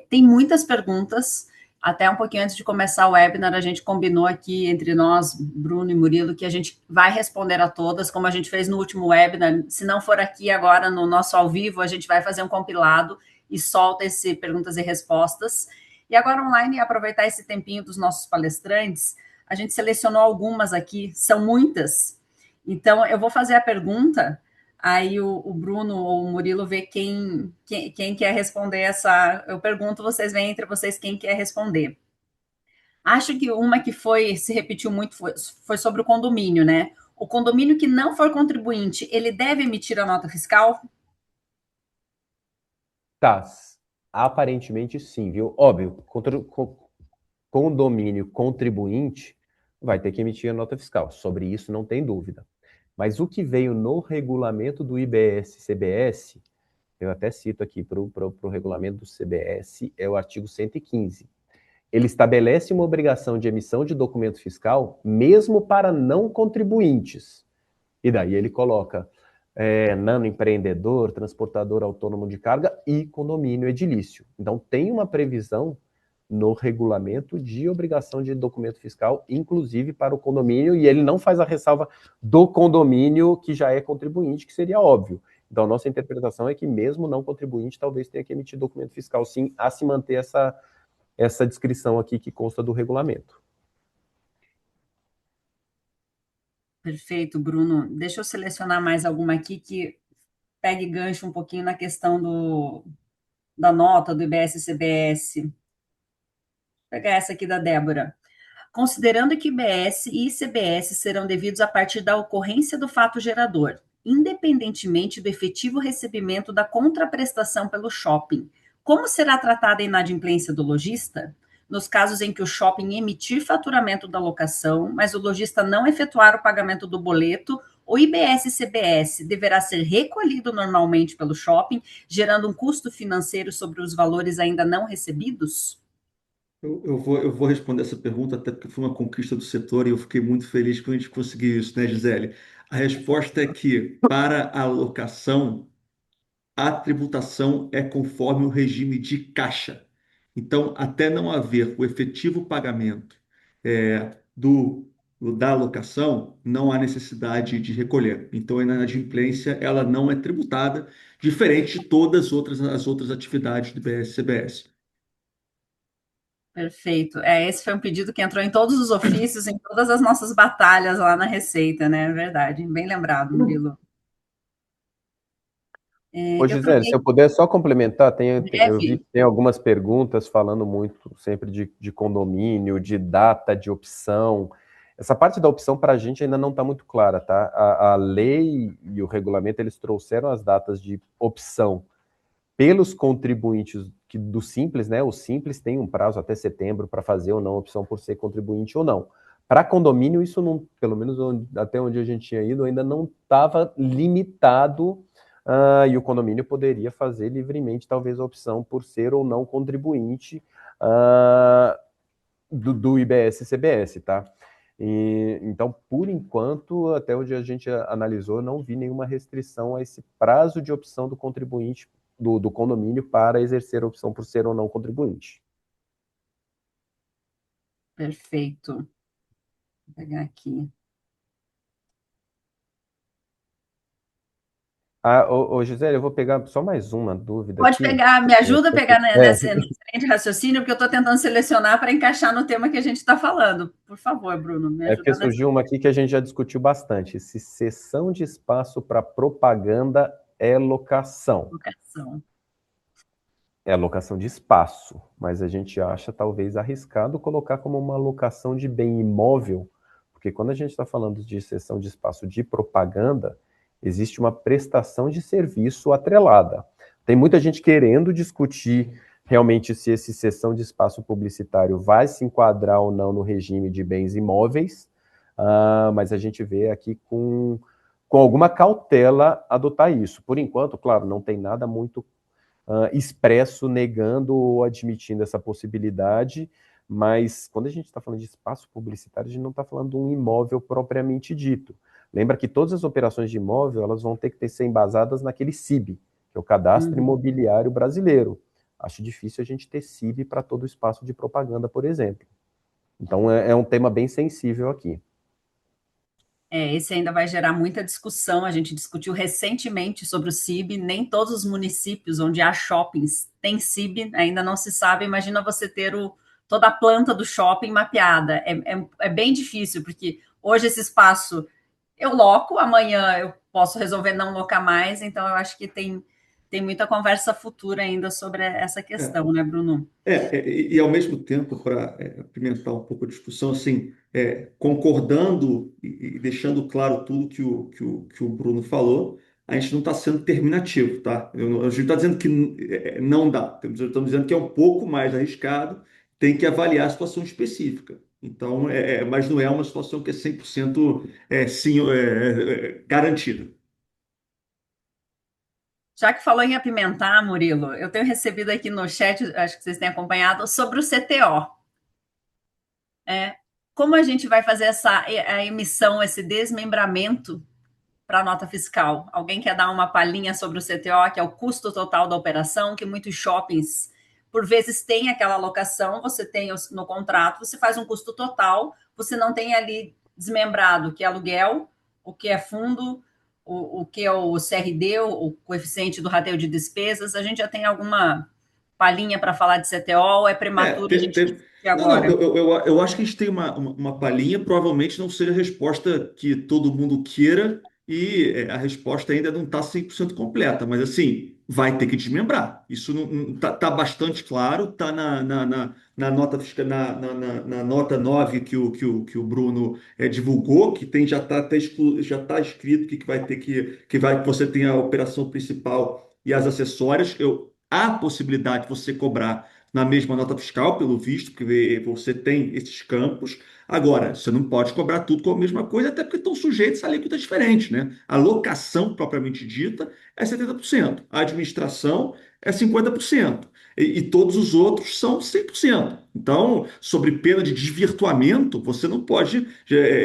Tem muitas perguntas. Até um pouquinho antes de começar o webinar, a gente combinou aqui entre nós, Bruno e Murilo, que a gente vai responder a todas, como a gente fez no último webinar. Se não for aqui agora no nosso ao vivo, a gente vai fazer um compilado e solta esse perguntas e respostas. E agora online, aproveitar esse tempinho dos nossos palestrantes, a gente selecionou algumas aqui, são muitas. Então, eu vou fazer a pergunta, aí o Bruno ou o Murilo vê quem quer responder essa. Eu pergunto, vocês veem entre vocês quem quer responder. Acho que uma que se repetiu muito foi sobre o condomínio, né? O condomínio que não for contribuinte, ele deve emitir a nota fiscal? Tá, aparentemente sim, viu? Óbvio, condomínio contribuinte vai ter que emitir a nota fiscal. Sobre isso não tem dúvida. Mas o que veio no regulamento do IBS-CBS, eu até cito aqui para o regulamento do CBS, é o artigo 115. Ele estabelece uma obrigação de emissão de documento fiscal mesmo para não contribuintes. E daí ele coloca nano empreendedor, transportador autônomo de carga e condomínio edilício. Então tem uma previsão no regulamento de obrigação de documento fiscal, inclusive para o condomínio, e ele não faz a ressalva do condomínio que já é contribuinte, que seria óbvio. Então, a nossa interpretação é que mesmo não contribuinte, talvez tenha que emitir documento fiscal, sim, a se manter essa descrição aqui que consta do regulamento. Perfeito, Bruno. Deixa eu selecionar mais alguma aqui que pegue gancho um pouquinho na questão da nota do IBS-CBS. Vou pegar essa aqui da Débora. Considerando que IBS e ICBS serão devidos a partir da ocorrência do fato gerador, independentemente do efetivo recebimento da contraprestação pelo shopping, Como será tratada a inadimplência do lojista nos casos em que o shopping emitir faturamento da locação, mas o lojista não efetuar o pagamento do boleto? O IBS-CBS deverá ser recolhido normalmente pelo shopping, gerando um custo financeiro sobre os valores ainda não recebidos? Eu vou responder essa pergunta, até porque foi uma conquista do setor e eu fiquei muito feliz quando a gente conseguiu isso, né, Gisele? A resposta é que, para a locação, a tributação é conforme o regime de caixa. Então, até não haver o efetivo pagamento da alocação, não há necessidade de recolher. Então, a inadimplência ela não é tributada, diferente de todas as outras atividades do BS-CBS. Perfeito. Esse foi um pedido que entrou em todos os ofícios, em todas as nossas batalhas lá na Receita, né? É verdade. Bem lembrado, Murilo. Ô, Eu Gisele, se também, eu puder só complementar, eu vi breve. que tem algumas perguntas falando muito sempre de condomínio, de data de opção. Essa parte da opção para a gente ainda não está muito clara, tá? A lei e o regulamento, eles trouxeram as datas de opção pelos contribuintes do Simples, né? O Simples tem um prazo até setembro para fazer ou não opção por ser contribuinte ou não. Para condomínio, isso não, pelo menos até onde a gente tinha ido, ainda não estava limitado, e o condomínio poderia fazer livremente, talvez, a opção por ser ou não contribuinte do IBS-CBS, tá? Então, por enquanto, até onde a gente analisou, não vi nenhuma restrição a esse prazo de opção do contribuinte do condomínio para exercer a opção por ser ou não contribuinte. Perfeito. Vou pegar aqui. Gisele, eu vou pegar só mais uma dúvida Pode aqui. pegar, me ajuda a pegar É, nesse excelente raciocínio, porque eu estou tentando selecionar para encaixar no tema que a gente está falando. Por favor, Bruno, me é porque ajuda nessa surgiu uma aqui que a gente já discutiu bastante. Se cessão de espaço para propaganda é locação. colocação. É alocação de espaço, mas a gente acha talvez arriscado colocar como uma alocação de bem imóvel, porque quando a gente está falando de cessão de espaço de propaganda, existe uma prestação de serviço atrelada. Tem muita gente querendo discutir realmente se esse cessão de espaço publicitário vai se enquadrar ou não no regime de bens imóveis, mas a gente vê aqui com alguma cautela adotar isso. Por enquanto, claro, não tem nada muito expresso negando ou admitindo essa possibilidade, mas quando a gente está falando de espaço publicitário, a gente não está falando de um imóvel propriamente dito. Lembra que todas as operações de imóvel elas vão ter que ser embasadas naquele CIB, que é o Cadastro Imobiliário Brasileiro. Acho difícil a gente ter CIB para todo o espaço de propaganda, por exemplo. Então é um tema bem sensível aqui. Esse ainda vai gerar muita discussão. A gente discutiu recentemente sobre o CIB. Nem todos os municípios onde há shoppings têm CIB, ainda não se sabe. Imagina você ter toda a planta do shopping mapeada. É bem difícil, porque hoje esse espaço eu loco, amanhã eu posso resolver não locar mais. Então, eu acho que tem muita conversa futura ainda sobre essa questão, né, Bruno? E ao mesmo tempo, para apimentar um pouco a discussão, assim, concordando e deixando claro tudo que o Bruno falou, a gente não está sendo terminativo, tá? A gente está dizendo que não dá, estamos dizendo que é um pouco mais arriscado, tem que avaliar a situação específica. Então, mas não é uma situação que é 100% sim, garantida. Já que falou em apimentar, Murilo, eu tenho recebido aqui no chat, acho que vocês têm acompanhado, sobre o CTO. Como a gente vai fazer a emissão, esse desmembramento para a nota fiscal? Alguém quer dar uma palhinha sobre o CTO, que é o custo total da operação, que muitos shoppings, por vezes, têm aquela alocação, você tem no contrato, você faz um custo total, você não tem ali desmembrado o que é aluguel, o que é fundo, o que é o CRD, o coeficiente do rateio de despesas. A gente já tem alguma palhinha para falar de CTO ou é prematuro a gente discutir Não, não, agora? eu acho que a gente tem uma palhinha, provavelmente não seja a resposta que todo mundo queira, e a resposta ainda não está 100% completa, mas assim, vai ter que desmembrar. Isso não, tá bastante claro, está na nota fiscal, na nota 9 que o Bruno divulgou, que tem, já está já tá escrito que vai ter que você tem a operação principal e as acessórias. há possibilidade de você cobrar na mesma nota fiscal, pelo visto, porque você tem esses campos. Agora, você não pode cobrar tudo com a mesma coisa, até porque estão sujeitos a alíquotas diferentes, né? A locação propriamente dita é 70%, a administração é 50%, e todos os outros são 100%. Então, sobre pena de desvirtuamento, você não pode.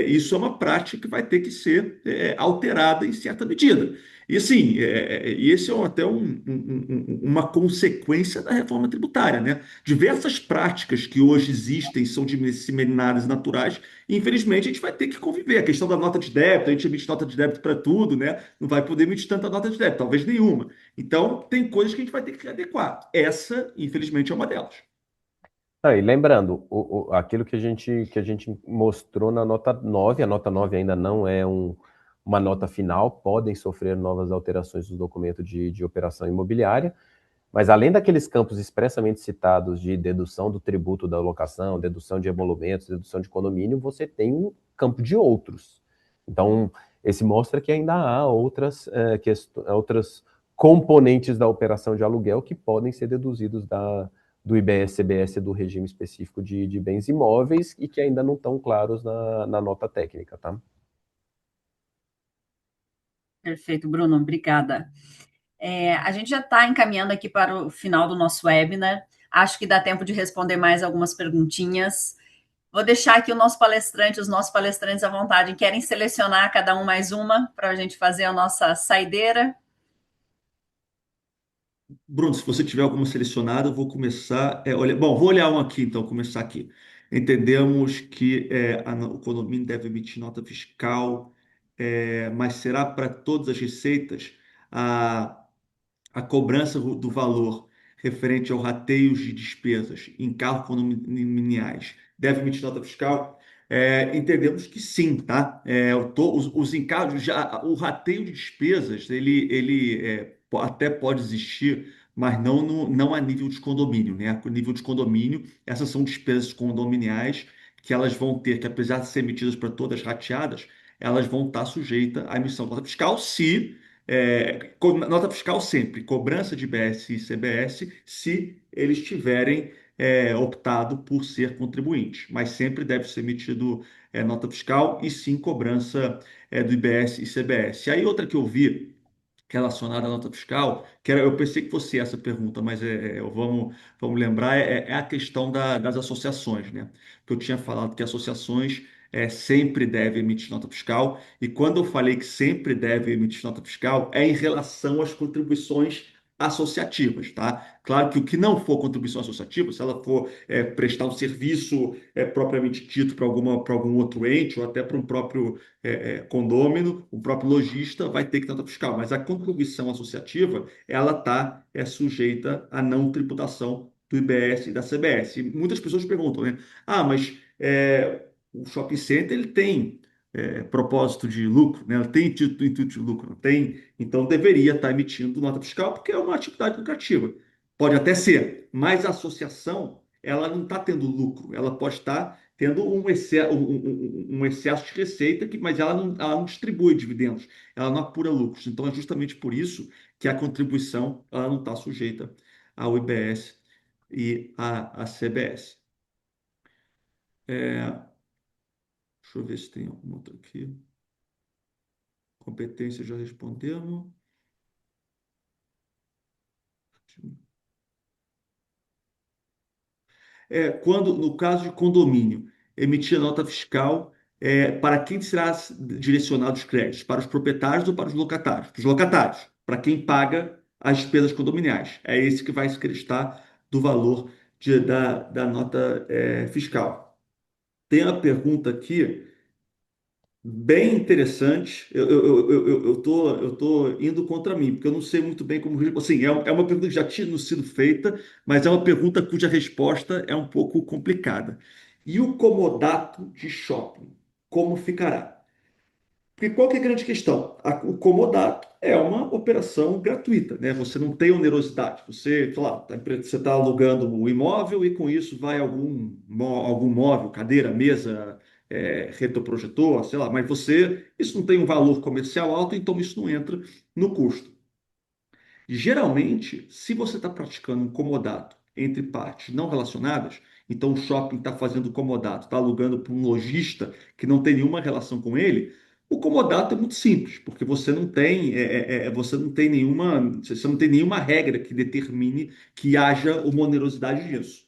Isso é uma prática que vai ter que ser alterada em certa medida. E assim, esse é até uma consequência da reforma tributária, né? Diversas práticas que hoje existem são disseminadas naturais, e infelizmente a gente vai ter que conviver. A questão da nota de débito, a gente emite nota de débito para tudo, né? Não vai poder emitir tanta nota de débito, talvez nenhuma. Então, tem coisas que a gente vai ter que adequar. Essa, infelizmente, é uma delas. E lembrando, aquilo que a gente mostrou na nota 9, a nota 9 ainda não é uma nota final, podem sofrer novas alterações do documento de operação imobiliária, mas além daqueles campos expressamente citados de dedução do tributo da locação, dedução de emolumentos, dedução de condomínio, você tem um campo de outros. Então, esse mostra que ainda há outras componentes da operação de aluguel que podem ser deduzidos do IBS-CBS do regime específico de bens imóveis e que ainda não estão claros na nota técnica, tá? Perfeito, Bruno, obrigada. A gente já está encaminhando aqui para o final do nosso webinar. Acho que dá tempo de responder mais algumas perguntinhas. Vou deixar aqui os nossos palestrantes à vontade. Querem selecionar cada um mais uma para a gente fazer a nossa saideira? Bruno, se você tiver alguma selecionada, eu vou começar. Bom, vou olhar um aqui, então, começar aqui. Entendemos que o condomínio deve emitir nota fiscal, mas será para todas as receitas a, a cobrança do valor referente ao rateio de despesas em carros condominiais deve emitir nota fiscal? Entendemos que sim, tá? Os encargos, o rateio de despesas, até pode existir, mas não, não a nível de condomínio, né? A nível de condomínio, essas são despesas condominiais que elas vão ter que, apesar de ser emitidas para todas rateadas, elas vão estar sujeitas à emissão de nota fiscal se nota fiscal sempre, cobrança de IBS e CBS, se eles tiverem optado por ser contribuinte, mas sempre deve ser emitido nota fiscal e sim cobrança do IBS e CBS. E aí outra que eu vi relacionada à nota fiscal, eu pensei que fosse essa pergunta, mas vamos lembrar, é a questão das associações, né? Que eu tinha falado que associações sempre devem emitir nota fiscal, e quando eu falei que sempre devem emitir nota fiscal, é em relação às contribuições associativas, tá? Claro que o que não for contribuição associativa, se ela for prestar um serviço propriamente dito para algum outro ente ou até para um próprio condômino, o próprio lojista vai ter que ter nota fiscal, mas a contribuição associativa, ela está sujeita à não tributação do IBS e da CBS. E muitas pessoas perguntam, né? Ah, mas o shopping center ele tem propósito de lucro, né? Ele tem intuito de lucro, não tem? Então deveria estar emitindo nota fiscal porque é uma atividade lucrativa. Pode até ser, mas a associação ela não está tendo lucro, ela pode estar tendo um excesso de receita, mas ela não distribui dividendos, ela não apura lucros. Então é justamente por isso que a contribuição ela não está sujeita ao IBS e à CBS. Deixa eu ver se tem alguma outra aqui. Competência já respondemos. Quando, no caso de condomínio, emitir a nota fiscal, para quem será direcionado os créditos? Para os proprietários ou para os locatários? Para os locatários, para quem paga as despesas condominiais. É esse que vai se acreditar do valor da nota fiscal. Tem uma pergunta aqui bem interessante. Eu tô indo contra mim, porque eu não sei muito bem como. Assim, é uma pergunta que já tinha sido feita, mas é uma pergunta cuja resposta é um pouco complicada. E o comodato de shopping, como ficará? Porque qual que é a grande questão? O comodato é uma operação gratuita, né? Você não tem onerosidade. Você, sei lá, você está alugando o imóvel e com isso vai algum móvel, cadeira, mesa, retroprojetor, sei lá, mas isso não tem um valor comercial alto, então isso não entra no custo. Geralmente, se você está praticando um comodato entre partes não relacionadas, então o shopping está fazendo comodato, está alugando para um lojista que não tem nenhuma relação com ele, o comodato é muito simples, porque você não tem nenhuma regra que determine que haja uma onerosidade disso.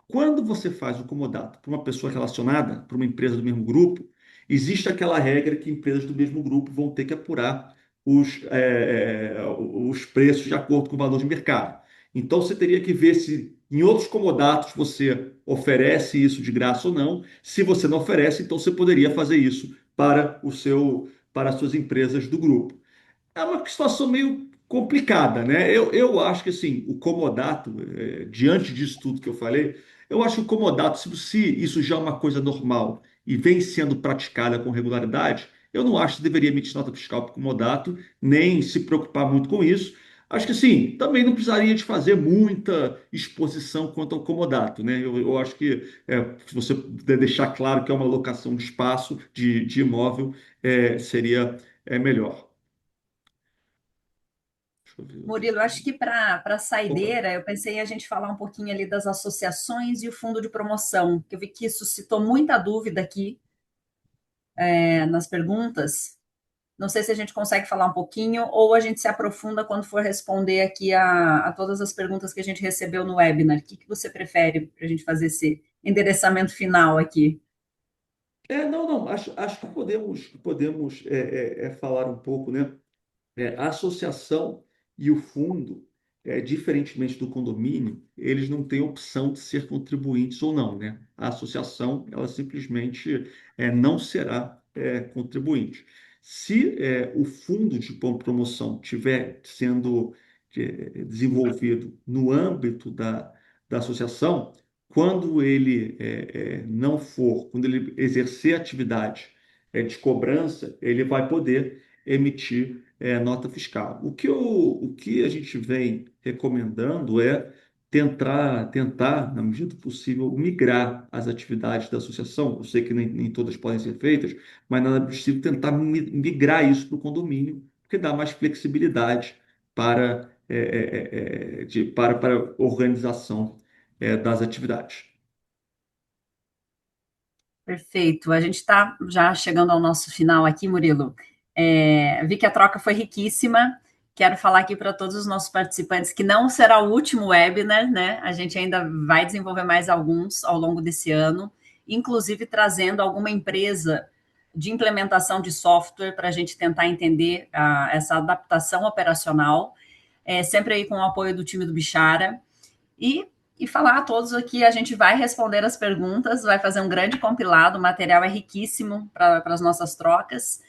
Quando você faz o comodato para uma pessoa relacionada, para uma empresa do mesmo grupo, existe aquela regra que empresas do mesmo grupo vão ter que apurar os preços de acordo com o valor de mercado. Então você teria que ver se em outros comodatos você oferece isso de graça ou não. Se você não oferece, então você poderia fazer isso para as suas empresas do grupo. É uma situação meio complicada, né? Eu acho que assim, o comodato, diante disso tudo que eu falei, eu acho que o comodato, se isso já é uma coisa normal e vem sendo praticada com regularidade, eu não acho que deveria emitir nota fiscal para o comodato, nem se preocupar muito com isso. Acho que sim, também não precisaria de fazer muita exposição quanto ao comodato, né? Eu acho que se você puder deixar claro que é uma locação de espaço, de imóvel, seria melhor. Deixa eu ver outra Murilo, eu acho pergunta. que para Opa. saideira, eu pensei em a gente falar um pouquinho ali das associações e o fundo de promoção, que eu vi que isso suscitou muita dúvida aqui, nas perguntas. Não sei se a gente consegue falar um pouquinho ou a gente se aprofunda quando for responder aqui a todas as perguntas que a gente recebeu no webinar. O que que você prefere para a gente fazer esse endereçamento final aqui? Não, acho que podemos falar um pouco, né? A associação e o fundo, diferentemente do condomínio, eles não têm opção de ser contribuintes ou não, né? A associação, ela simplesmente não será contribuinte. Se o fundo de promoção estiver sendo desenvolvido no âmbito da associação, quando ele não for, quando ele exercer atividade de cobrança, ele vai poder emitir nota fiscal. O que a gente vem recomendando é tentar, na medida do possível, migrar as atividades da associação. Eu sei que nem todas podem ser feitas, mas na medida do possível tentar migrar isso para o condomínio, porque dá mais flexibilidade para, para a organização das atividades. Perfeito. A gente está já chegando ao nosso final aqui, Murilo. Vi que a troca foi riquíssima. Quero falar aqui para todos os nossos participantes que não será o último webinar, né? A gente ainda vai desenvolver mais alguns ao longo desse ano, inclusive trazendo alguma empresa de implementação de software para a gente tentar entender essa adaptação operacional, sempre aí com o apoio do time do Bichara. E falar a todos aqui, a gente vai responder as perguntas, vai fazer um grande compilado, o material é riquíssimo para as nossas trocas.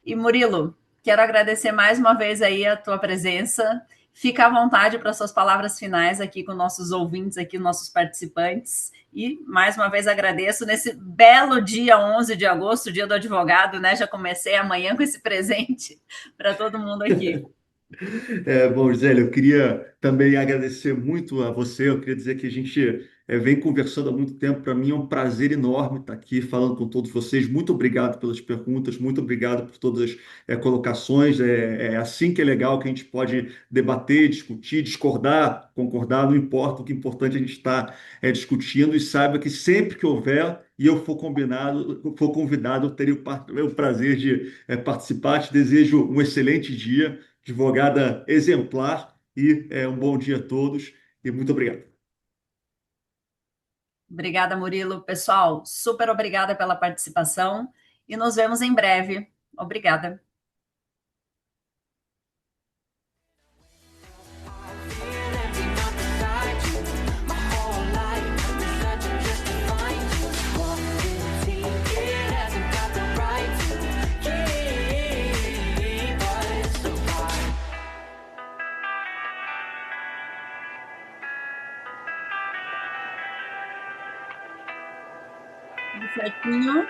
E Murilo, quero agradecer mais uma vez aí a tua presença. Fica à vontade para suas palavras finais aqui com nossos ouvintes, aqui, nossos participantes. E mais uma vez agradeço nesse belo dia 11 de agosto, dia do advogado, né? Já comecei amanhã com esse presente para todo mundo aqui. Bom, Gisele, eu queria também agradecer muito a você. Eu queria dizer que a gente vem conversando há muito tempo. Para mim é um prazer enorme estar aqui falando com todos vocês. Muito obrigado pelas perguntas, muito obrigado por todas as colocações. É assim que é legal, que a gente pode debater, discutir, discordar, concordar, não importa. O que é importante é a gente estar discutindo e saiba que sempre que houver e eu for convidado, eu terei o prazer de participar. Te desejo um excelente dia, advogada exemplar, e um bom dia a todos e muito obrigado. Obrigada, Murilo. Pessoal, super obrigada pela participação e nos vemos em breve. Obrigada. Tudo certinho?